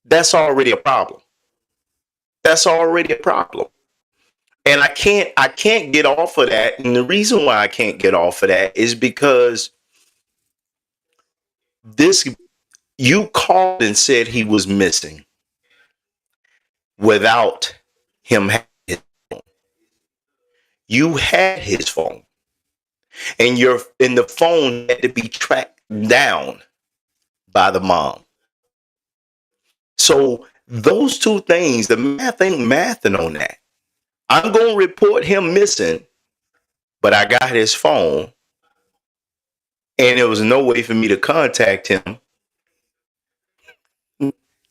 that's already a problem. That's already a problem. And I can't get off of that. And the reason why I can't get off of that is because this you called and said he was missing without him having his phone. You had his phone. And the phone had to be tracked down by the mom. So those two things, the math ain't mathing on that. I'm gonna report him missing, but I got his phone, and there was no way for me to contact him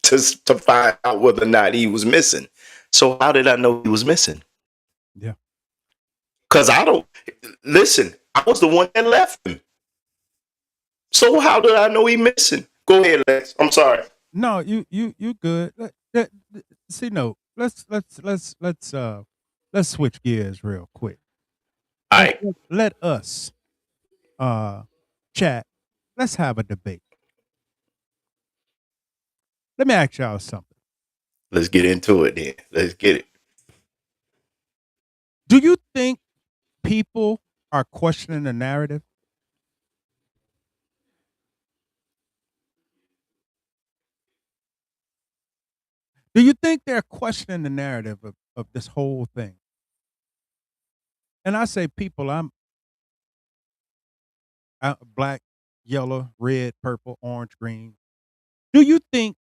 to find out whether or not he was missing. So how did I know he was missing? Yeah. Because I don't listen. I was the one that left him. So how did I know he missing? Go ahead, Lex. I'm sorry. No, you good. See, no, let's switch gears real quick. All Let, right. let us chat. Let's have a debate. Let me ask y'all something. Let's get into it then. Let's get it. Do you think people are questioning the narrative? Do you think they're questioning the narrative of this whole thing? And I say people, I'm black, yellow, red, purple, orange, green. Do you think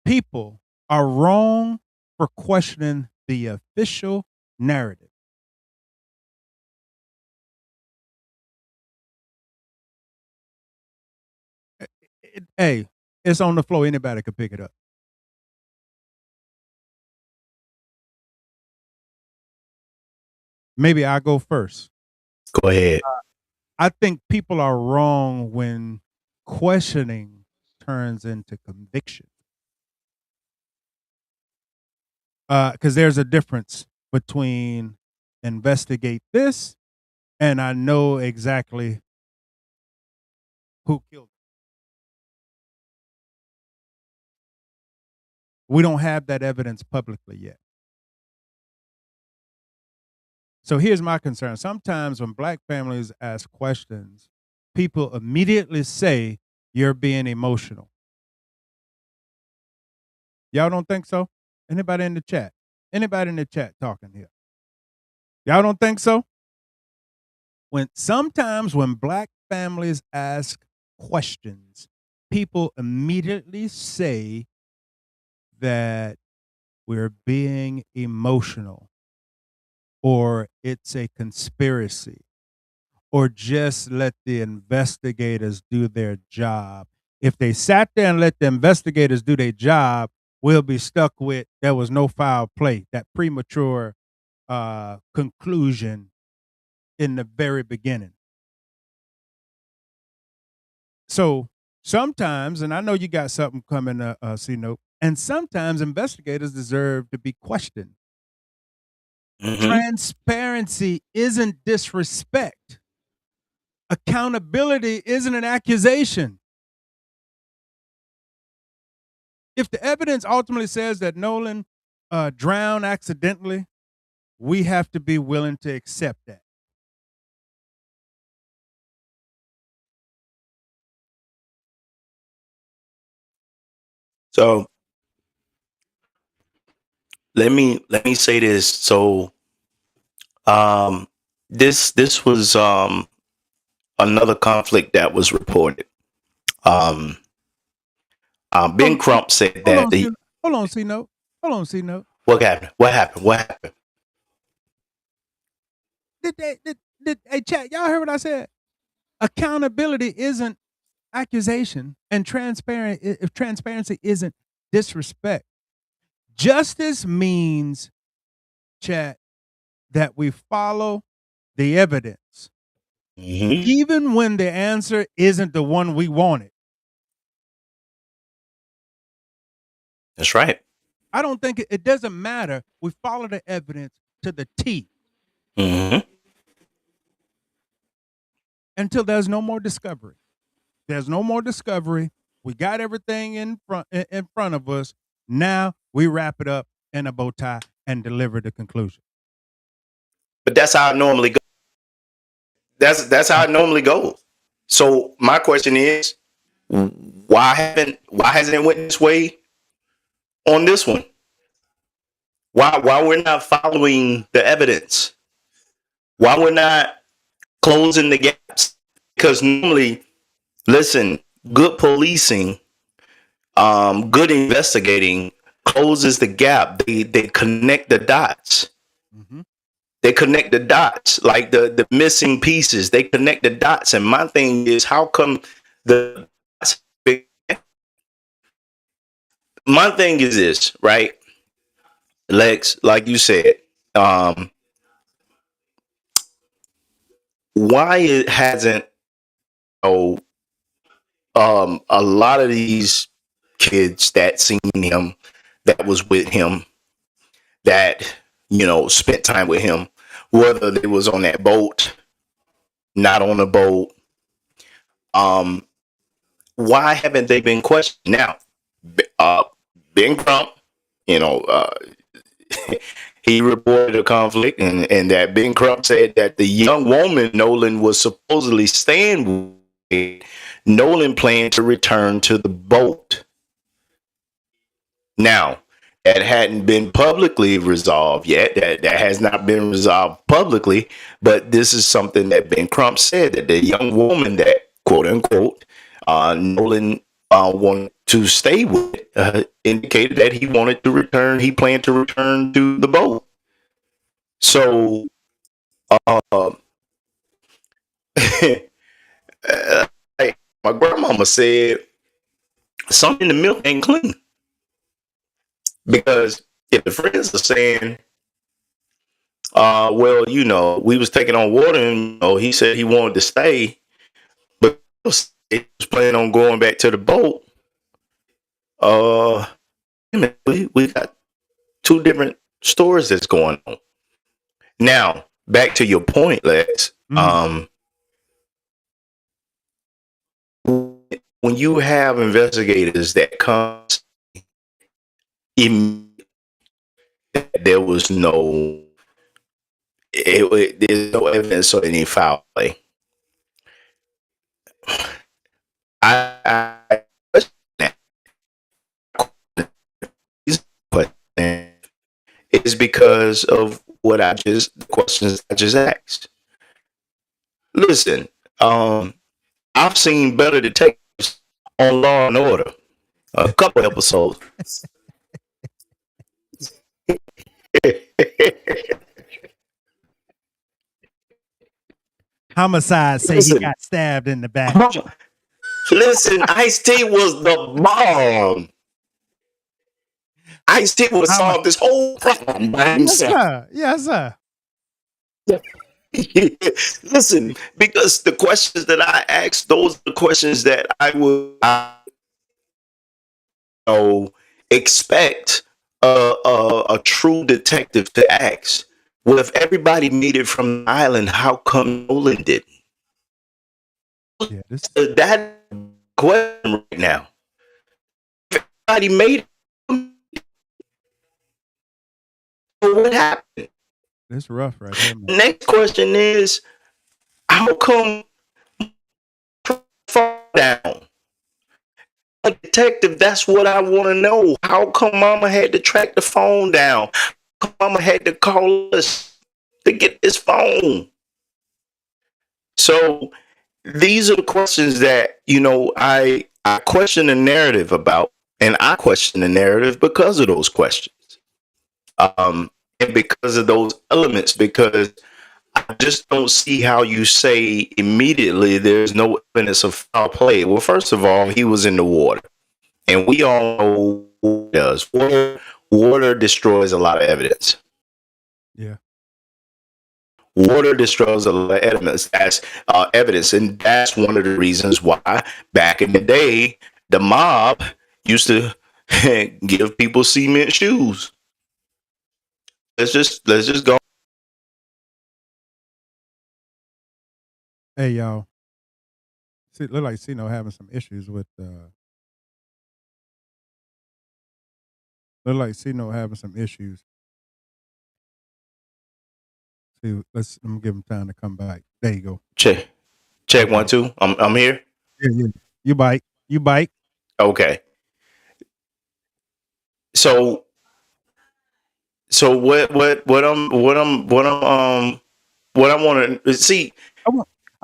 people are wrong for questioning the official narrative? Hey, it's on the floor. Anybody could pick it up. Maybe I go first. Go ahead. I think people are wrong when questioning turns into conviction. Because there's a difference between investigate this and I know exactly who killed him. We don't have that evidence publicly yet. So here's my concern. Sometimes when black families ask questions, people immediately say you're being emotional. Y'all don't think so? Anybody in the chat? Anybody in the chat talking here? Y'all don't think so? Sometimes when black families ask questions, people immediately say that we're being emotional or it's a conspiracy or just let the investigators do their job. If they sat there and let the investigators do their job, we'll be stuck with there was no foul play, that premature conclusion in the very beginning. So sometimes, and I know you got something coming, C-Note, and sometimes investigators deserve to be questioned. Transparency isn't disrespect. Accountability isn't an accusation. If the evidence ultimately says that Nolan drowned accidentally, we have to be willing to accept that. So let me say this. So um this was another conflict that was reported. Um Ben Hold, Crump said hold that on, the hold on, C note. Hold on, C note. what happened? What happened? What happened? Hey, chat, y'all heard what I said? Accountability isn't accusation, and if transparency isn't disrespect. Justice means, chat, that we follow the evidence, even when the answer isn't the one we wanted. That's right. I don't think it doesn't matter. We follow the evidence to the T until there's no more discovery. There's no more discovery. We got everything in front of us. Now we wrap it up in a bow tie and deliver the conclusion. But that's how it normally goes. That's how it normally goes. So my question is, why hasn't it went this way on this one? Why we're not following the evidence? Why we're not closing the gaps? Because normally, listen, good policing, good investigating closes the gap. They connect the dots. They connect the dots, like the missing pieces. They connect the dots. And my thing is, how come the my thing is this, right? Lex, like you said, why it hasn't a lot of these kids that seen him, that was with him, that spent time with him, whether they was on that boat, not on the boat, why haven't they been questioned? Now, Ben Crump, you know, he reported a conflict, and that Ben Crump said that the young woman Nolan was supposedly staying with, Nolan planned to return to the boat. Now, that hadn't been publicly resolved yet. That has not been resolved publicly, but this is something that Ben Crump said, that the young woman that quote unquote Nolan wanted to stay with indicated that he wanted to return. He planned to return to the boat. So, like my grandmama said, something in the milk ain't clean. Because if the friends are saying, well, we was taking on water, and he said he wanted to stay, but he was planning on going back to the boat. We got two different stories that's going on. Now, back to your point, Lex. When you have investigators that come, there was there's no evidence of any foul play. I is because of the questions I just asked. Listen, I've seen better detectives on Law and Order, a couple episodes. Homicide say he got stabbed in the back. Listen, Ice-T was the bomb. Ice-T would have solved this whole problem by himself. Yes, sir. Listen, because the questions that I asked, those are the questions that I would expect a true detective to ask. Well, if everybody made it from the island, how come Nolan didn't? Yeah, this That question right now. Everybody made it. What happened? this rough right here, man. Next question is, how come fall down? A detective, that's what I want to know. How come mama had to track the phone down? How come mama had to call us to get this phone? So these are the questions that, I question the narrative about, and I question the narrative because of those questions. And because of those elements, because I just don't see how you say immediately there's no evidence of foul play. Well, first of all, he was in the water, and we all know what it does. Water destroys a lot of evidence. Yeah. Water destroys a lot of evidence. That's evidence, and that's one of the reasons why back in the day the mob used to give people cement shoes. Let's just go. Hey, y'all. See, look like Cino having some issues with. Look like Cino having some issues. See, let me give him time to come back. There you go. Check Okay. 1 2. I'm here. Yeah. You bite. Okay. So what I want to see. I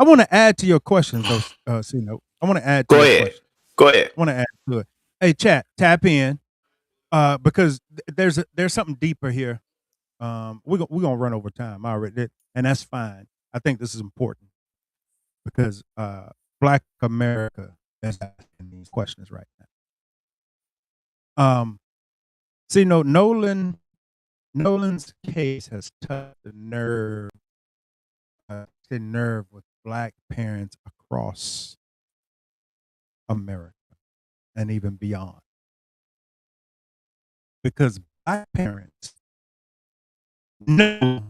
want to add to your questions, though, Cino. I want to add to Go your ahead. questions. Go ahead. I want to add to it. Hey, chat, tap in, because there's something deeper here. We're gonna run over time already, and that's fine. I think this is important because Black America is asking these questions right now. See, Nolan's case has touched the nerve with Black parents across America and even beyond, because Black parents know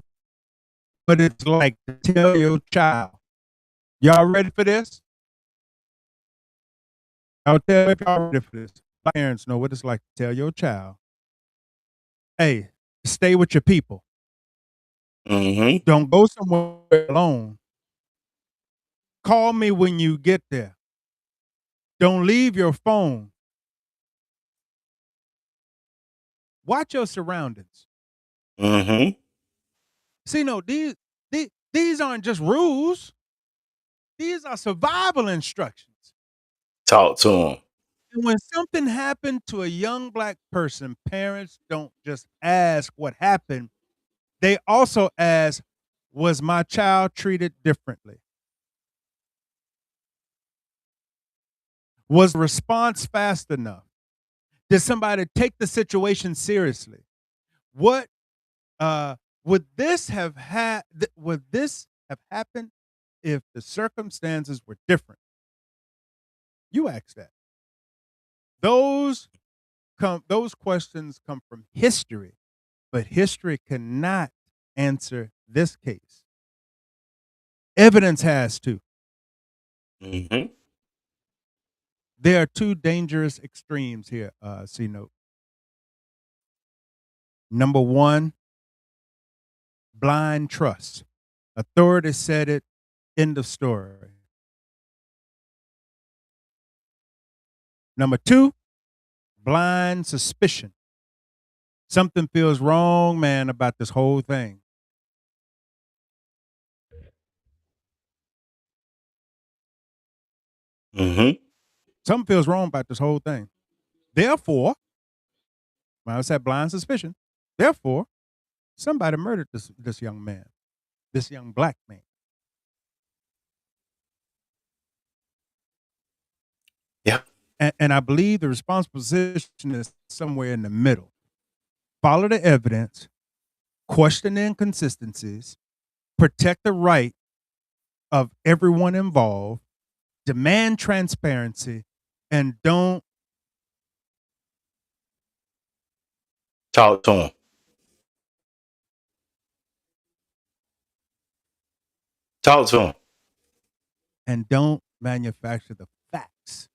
what it's like to tell your child. Y'all ready for this? I'll tell if y'all ready for this. Black parents know what it's like to tell your child, hey, stay with your people. Mm-hmm. Don't go somewhere alone. Call me when you get there. Don't leave your phone. Watch your surroundings. Mm-hmm. See, these aren't just rules. These are survival instructions. Talk to him. And when something happened to a young Black person, parents don't just ask what happened. They also ask, was my child treated differently? Was the response fast enough? Did somebody take the situation seriously? What would this have would this have happened if the circumstances were different? You ask that. Those questions come from history, but history cannot answer this case. Evidence has to. Mm-hmm. There are two dangerous extremes here, C note. Number one, blind trust. Authority said it, end of story. Number two, blind suspicion. Something feels wrong, man, about this whole thing. Mm-hmm. Something feels wrong about this whole thing. Therefore, when I said blind suspicion, therefore, somebody murdered this young man, this young Black man. Yeah. And I believe the responsible position is somewhere in the middle. Follow the evidence, question the inconsistencies, protect the right of everyone involved, demand transparency, and don't Talk to him. Talk to him. and don't manufacture the facts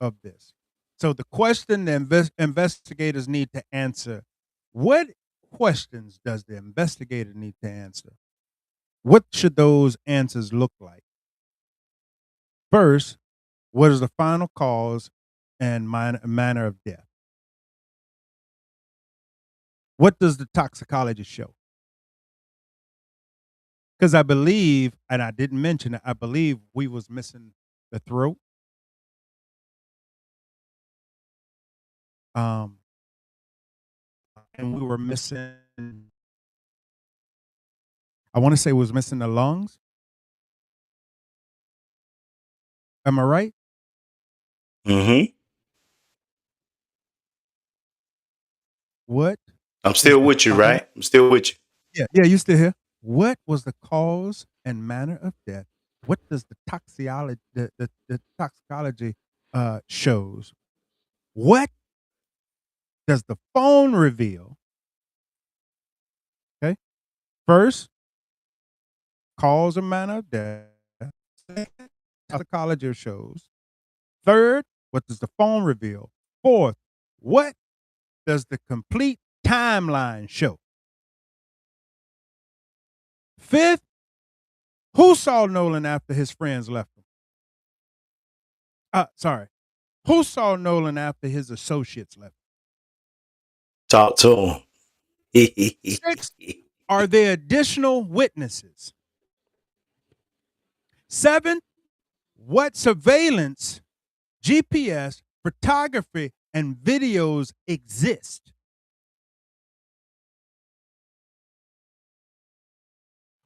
of this. So the question the investigators need to answer, what questions does the investigator need to answer? What should those answers look like? First, what is the final cause and manner of death? What does the toxicology show? Because I believe, and I didn't mention it, I believe we was missing the throat. Um, and we were missing, I want to say we was missing the lungs. Am I right? Mm-hmm. What I'm is still the with you, final? right? I'm still with you. Yeah, you still here? What was the cause and manner of death? What does the toxicology shows? What does the phone reveal? Okay, first, cause and manner of death. Second, toxicology shows. Third, what does the phone reveal? Fourth, what does the complete timeline show? Fifth, who saw Nolan after his friends left him? Sorry. Who saw Nolan after his associates left Talk to him. him? Six, are there additional witnesses? Seven, what surveillance, GPS, photography, and videos exist?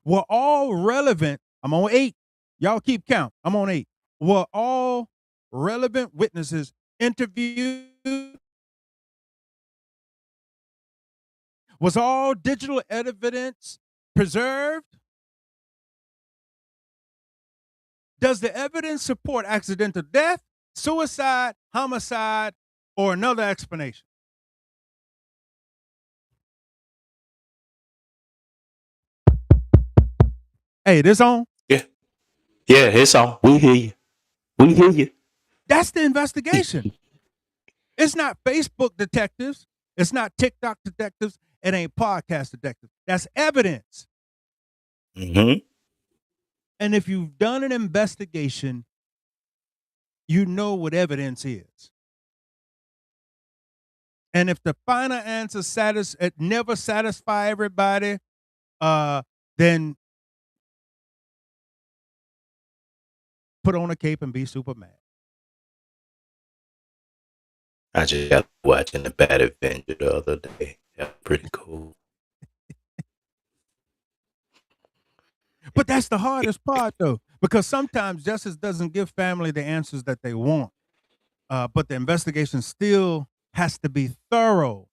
Were all relevant? I'm on 8. Y'all keep count. I'm on 8. Were all relevant witnesses interviewed? Was all digital evidence preserved? Does the evidence support accidental death, suicide, homicide, or another explanation? Hey, this on? Yeah. Yeah, it's on. We hear you. We hear you. That's the investigation. It's not Facebook detectives. It's not TikTok detectives. It ain't podcast detectives. That's evidence. Mm-hmm. And if you've done an investigation, you know what evidence is. And if the final answer it never satisfy everybody, then put on a cape and be Superman. I just got watching the Bad Adventure the other day. Yeah, pretty cool. But that's the hardest part, though, because sometimes justice doesn't give family the answers that they want. But the investigation still has to be thorough.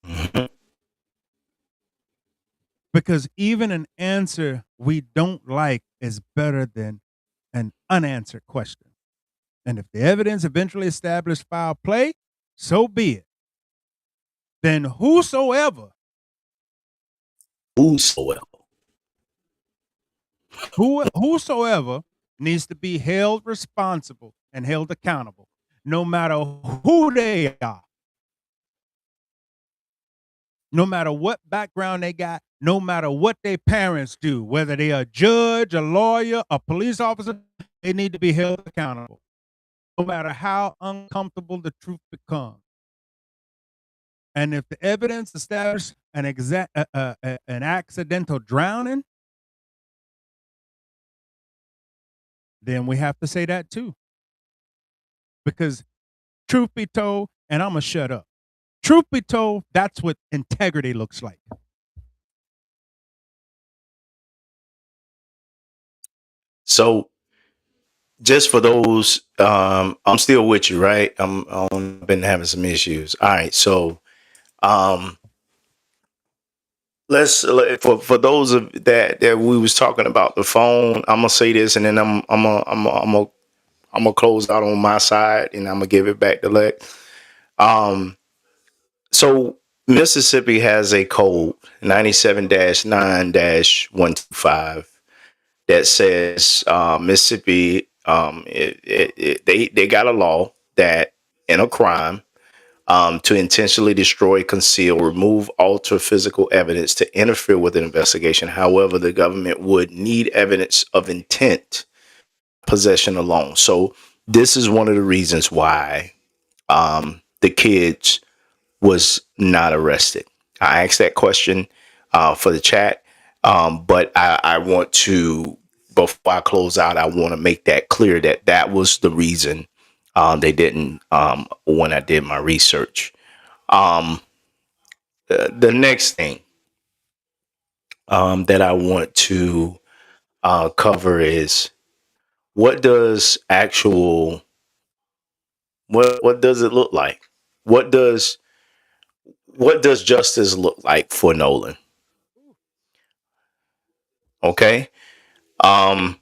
Mm-hmm. Because even an answer we don't like is better than an unanswered question. And if the evidence eventually established foul play, so be it. Then whosoever needs to be held responsible and held accountable, no matter who they are, no matter what background they got, no matter what their parents do, whether they are a judge, a lawyer, a police officer, they need to be held accountable, no matter how uncomfortable the truth becomes. And if the evidence establishes an accidental drowning, then we have to say that too. Because truth be told, and I'm going to shut up. Truth be told, that's what integrity looks like. So, just for those, I'm still with you, right? I've been having some issues. All right, so let's for those of that we was talking about the phone. I'm gonna say this, and then I'm gonna close out on my side, and I'm gonna give it back to Lex. So Mississippi has a code 97-9-125 that says Mississippi, they got a law that in a crime, to intentionally destroy, conceal, remove, alter physical evidence to interfere with an investigation. However, the government would need evidence of intent, possession alone. So this is one of the reasons why the kids was not arrested. I asked that question for the chat, but I want to, before I close out, I want to make that clear that that was the reason they didn't when I did my research. Um, the next thing that I want to cover is what does actual what does it look like? What does what does justice look like for Nolan? Okay. Um,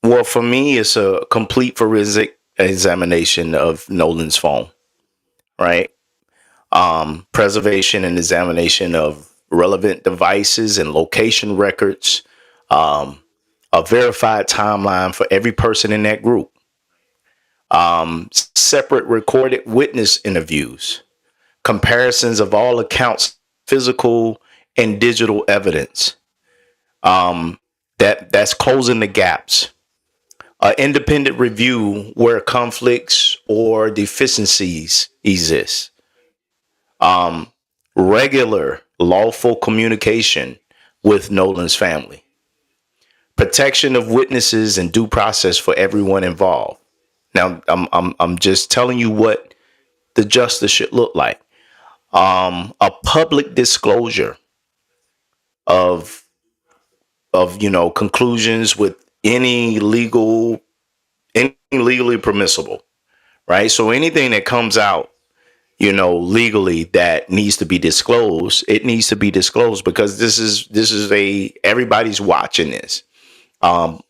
well, for me, it's a complete forensic examination of Nolan's phone, right? Preservation and examination of relevant devices and location records, um, a verified timeline for every person in that group, separate recorded witness interviews, comparisons of all accounts, physical and digital evidence. That's closing the gaps. Independent review where conflicts or deficiencies exist. Regular lawful communication with Nolan's family. Protection of witnesses and due process for everyone involved. Now, I'm just telling you what the justice should look like. A public disclosure of conclusions with any legally permissible, right? So anything that comes out, legally that needs to be disclosed, it needs to be disclosed because this is a everybody's watching this, and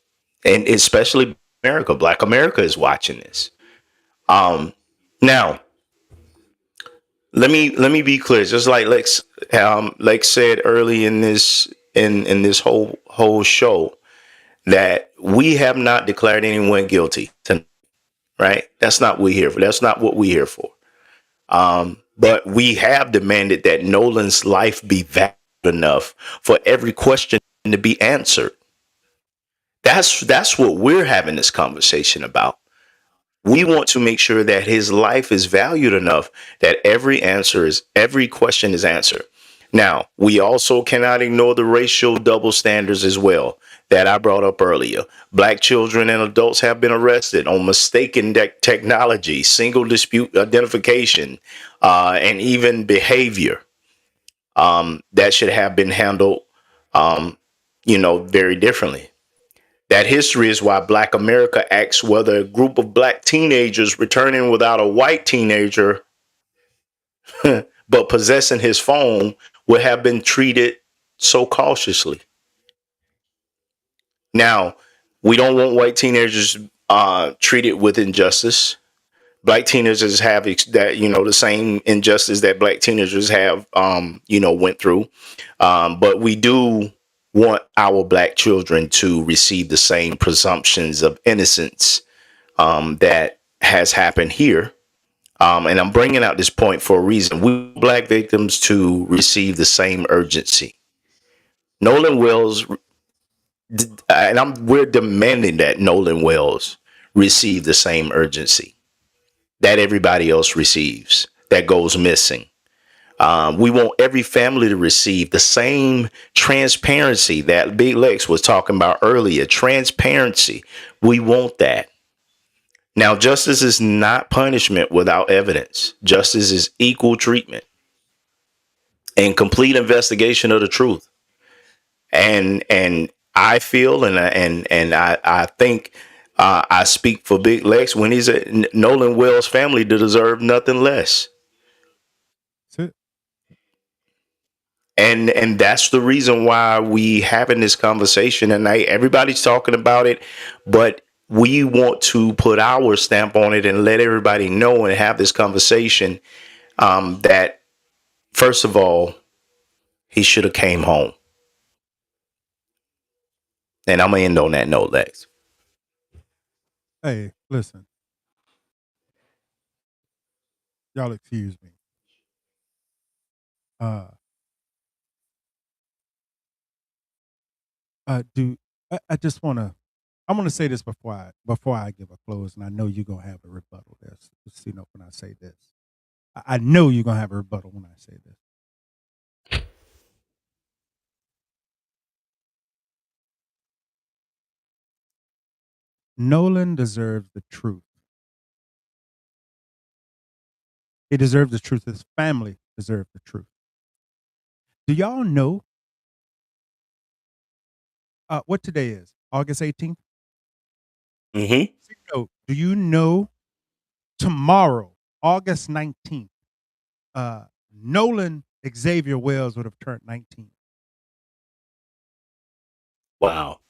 especially America, Black America is watching this. Now let me be clear, just like Lex said early in this whole show, that we have not declared anyone guilty tonight, right? That's not what we're here for. That's not what we're here for. But we have demanded that Nolan's life be valued enough for every question to be answered. That's what we're having this conversation about. We want to make sure that his life is valued enough that every question is answered. Now, we also cannot ignore the racial double standards as well that I brought up earlier. Black children and adults have been arrested on mistaken technology, single dispute identification, and even behavior that should have been handled, very differently. That history is why Black America asks whether a group of Black teenagers returning without a white teenager but possessing his phone would have been treated so cautiously. Now, we don't want white teenagers treated with injustice. Black teenagers have the same injustice that Black teenagers have, went through. But we do want our Black children to receive the same presumptions of innocence that has happened here. And I'm bringing out this point for a reason. We want Black victims to receive the same urgency. Nolan Wells, and we're demanding that Nolan Wells receive the same urgency that everybody else receives that goes missing. We want every family to receive the same transparency that Big Lex was talking about earlier. Transparency. We want that. Now, justice is not punishment without evidence. Justice is equal treatment and complete investigation of the truth. And I feel I think I speak for Big Lex when he said Nolan Wells' family deserve nothing less. That's it. And that's the reason why we having this conversation tonight. Everybody's talking about it, but we want to put our stamp on it and let everybody know and have this conversation that First of all, he should have came home. And I'm gonna end on that note, Lex. Hey, listen, y'all excuse me. Uh, do I just wanna I'm gonna say this before I give a close, and I know you're gonna have a rebuttal this. You know, when I say this, I know you're gonna have a rebuttal when I say this. Nolan deserves the truth. He deserves the truth. His family deserves the truth. Do y'all know what today is? August 18th? Mm-hmm. Do you know tomorrow, August 19th, Nolan Xavier Wells would have turned 19? Wow.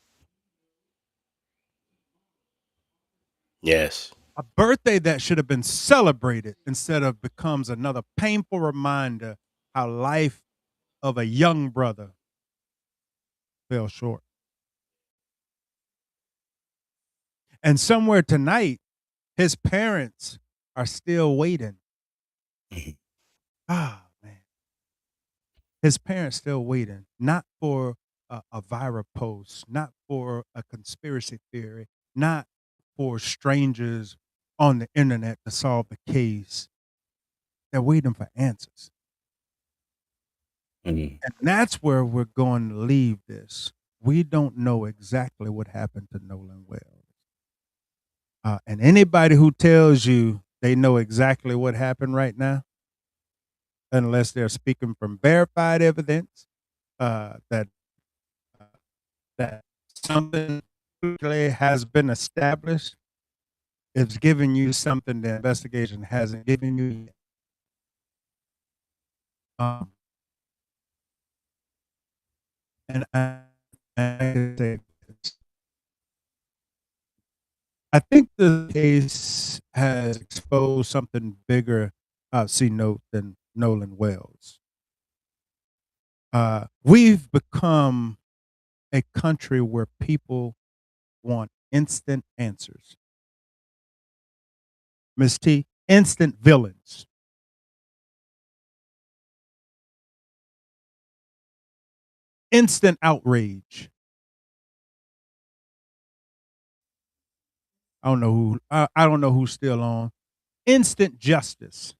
Yes. A birthday that should have been celebrated instead of becomes another painful reminder how life of a young brother fell short. And somewhere tonight, his parents are still waiting. Mhm. Ah, man. His parents still waiting, not for a viral post, not for a conspiracy theory, not for strangers on the internet to solve the case. They're waiting for answers. Mhm. And that's where we're going to leave this. We don't know exactly what happened to Nolan Wells. And anybody who tells you they know exactly what happened right now, unless they're speaking from verified evidence that that something clearly has been established, it's giving you something the investigation hasn't given you yet. And I can say this. I think the case has exposed something bigger, note, than Nolan Wells. We've become a country where people want instant answers. Miss T, instant villains. Instant outrage. I don't know who's still on. Instant justice.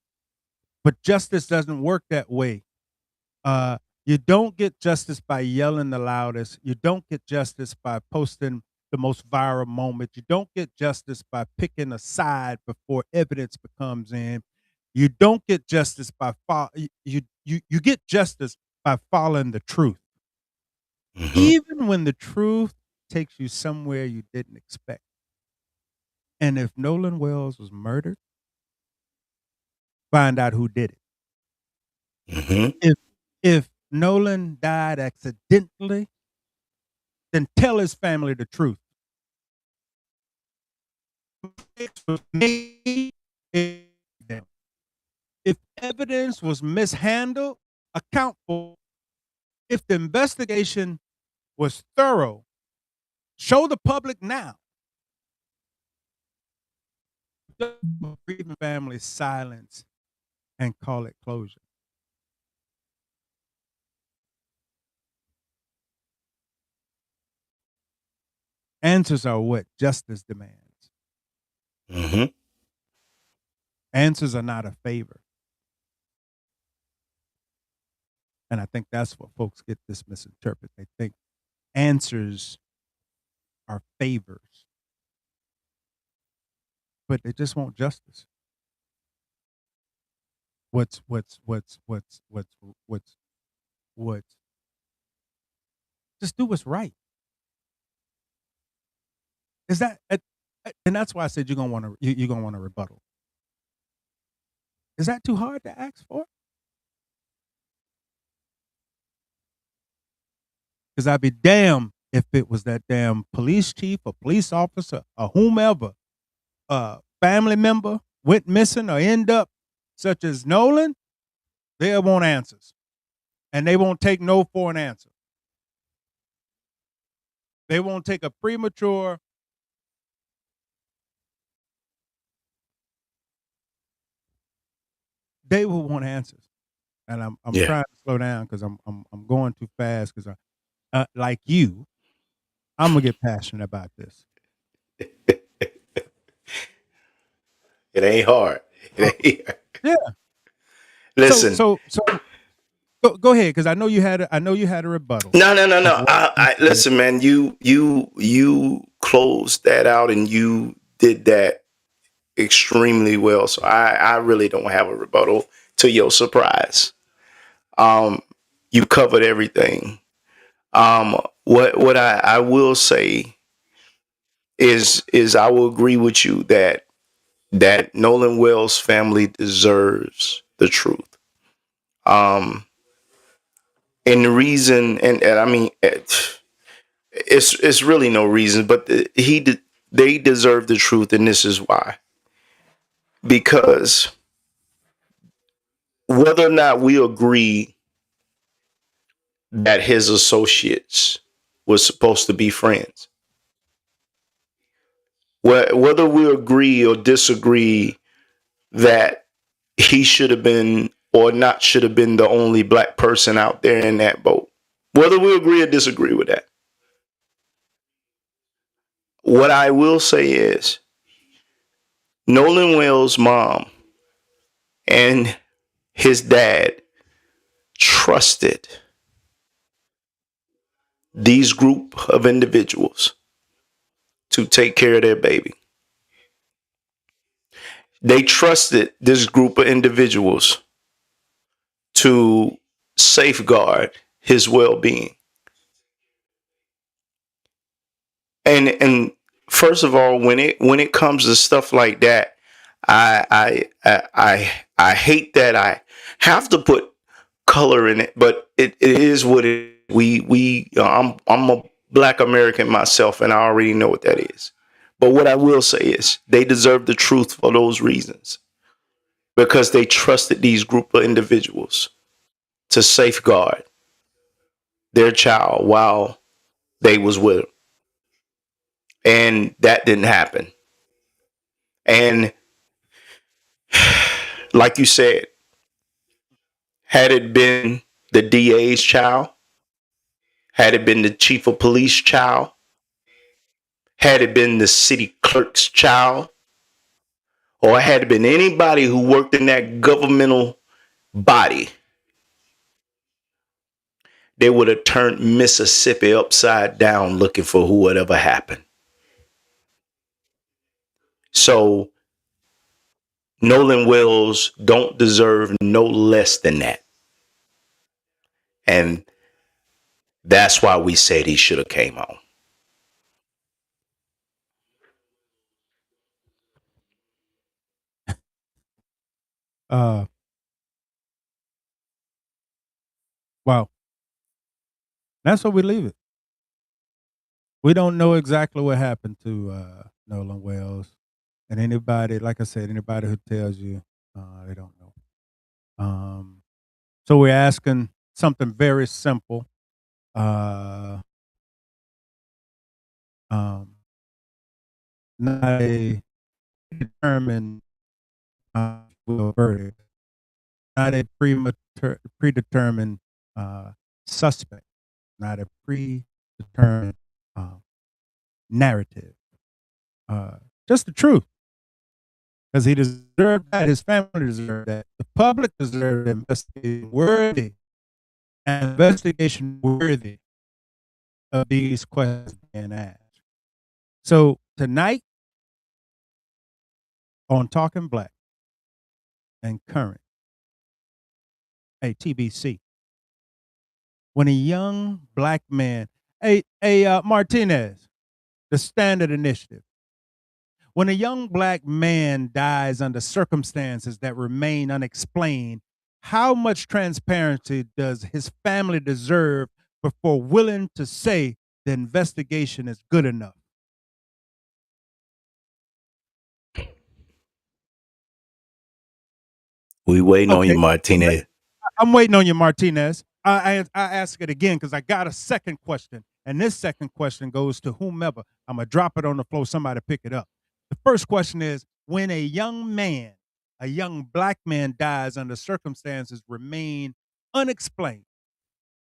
But justice doesn't work that way. You don't get justice by yelling the loudest. You don't get justice by posting the most viral moment. You don't get justice by picking a side before evidence becomes in. You don't get justice by you get justice by following the truth, Mhm. even when the truth takes you somewhere you didn't expect. And if Nolan Wells was murdered, find out who did it. Mhm. If Nolan died accidentally, then tell his family the truth. If evidence was mishandled, account for. If the investigation was thorough, show the public now. Grieving family silence and call it closure. Answers are what justice demands. Mhm. Answers are not a favor. And I think that's what folks get this misinterpreted. They think answers are favors, but they just want justice. What's what's what's what's what's what's what's just do what's right. Is that and that's why I said you're gonna want a rebuttal. Is that too hard to ask for? Because I'd be damned if it was that damn police chief or police officer or whomever, family member went missing or end up, such as Nolan. They want answers, and they won't take no for an answer. They won't take a premature. They will want answers, and I'm Yeah. trying to slow down because I'm going too fast because like you, I'm gonna get passionate about this. It ain't hard. Uh, It ain't hard. yeah. So Listen, so so go ahead because I know you had a rebuttal. no. What you I said. listen, man. You closed that out, and you did that extremely well. So I really don't have a rebuttal to your surprise. Um, you covered everything. What I will say is I will agree with you that Nolan Wells family deserves the truth. Um, and the reason, and I mean, it's really no reason, but they deserve the truth, and this is why. Because whether or not we agree that his associates were supposed to be friends, whether we agree or disagree that he should have been or not should have been the only black person out there in that boat, whether we agree or disagree with that, what I will say is Nolan Wells' mom and his dad trusted these group of individuals to take care of their baby. They trusted this group of individuals to safeguard his well-being. And first of all, when it comes to stuff like that, I hate that I have to put color in it, but it is what it is. I'm a black American myself, and I already know what that is. But what I will say is they deserve the truth for those reasons because they trusted these group of individuals to safeguard their child while they was with them, and that didn't happen. And like you said, had it been the DA's child, had it been the chief of police child, had it been the city clerk's child, or had it been anybody who worked in that governmental body, they would have turned Mississippi upside down looking for whatever happened. So Nolan Wells don't deserve no less than that. And that's why we said he should have came on. Uh, wow, that's where we leave it. We don't know exactly what happened to Nolan Wells, and anybody, like I said, anybody who tells you they don't know. So we're asking something very simple. Uh, um, not a determined verdict, not a predetermined suspect, not a predetermined uh, narrative. Just the truth, because he deserved that. His family deserved that. The public deserved investigation worthy of these questions being asked. So tonight on Talking Black and Current, a TBC, when a young black man, Martinez, the Standard Initiative, when a young black man dies under circumstances that remain unexplained, how much transparency does his family deserve before willing to say the investigation is good enough? We waiting on you, Okay. Martinez. I'm waiting on you, Martinez. I ask it again because I got a second question, and this second question goes to whomever. I'm gonna drop it on the floor. Somebody pick it up. The first question is: when a young man, a young black man, dies under circumstances remain unexplained,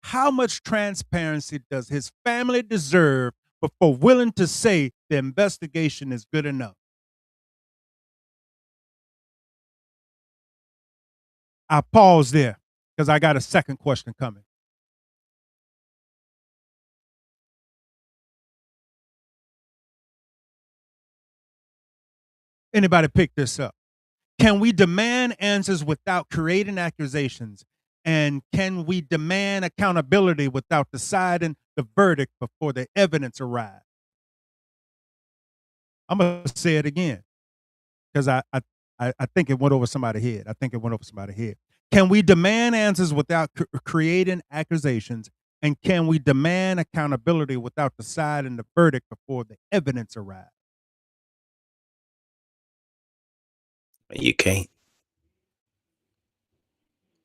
how much transparency does his family deserve before willing to say the investigation is good enough? I pause there because I got a second question coming. Anybody pick this up? Can we demand answers without creating accusations? And can we demand accountability without deciding the verdict before the evidence arrives? I'm going to say it again because I think it went over somebody's head. I think it went over somebody's head. Can we demand answers without creating accusations? And can we demand accountability without deciding the verdict before the evidence arrives? You can't.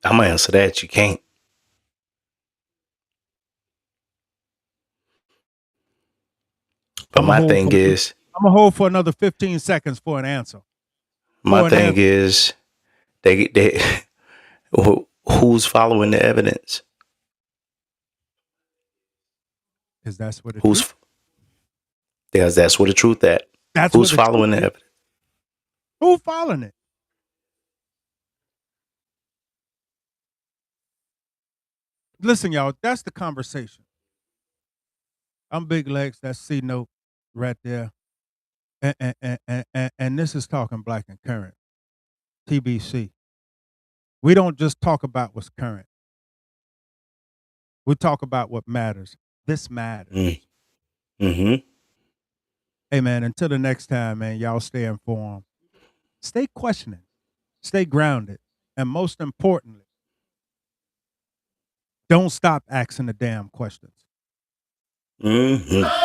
I'm gonna answer that. You can't. But I'm gonna hold for another 15 seconds for an answer. my thing is, they who's following the evidence? Because that's what the Who's truth. because that's where the truth at. That's Who's what the following the truth is. evidence? Who's following it? Listen, y'all, that's the conversation. I'm Big Lex. That's C Note right there. And this is Talking Black and Current, TBC. We don't just talk about what's current. We talk about what matters. This matters. Mm-hmm. Hey, man, until the next time, man, y'all stay informed. Stay questioning. Stay grounded. And most importantly, don't stop asking the damn questions. Mm-hmm.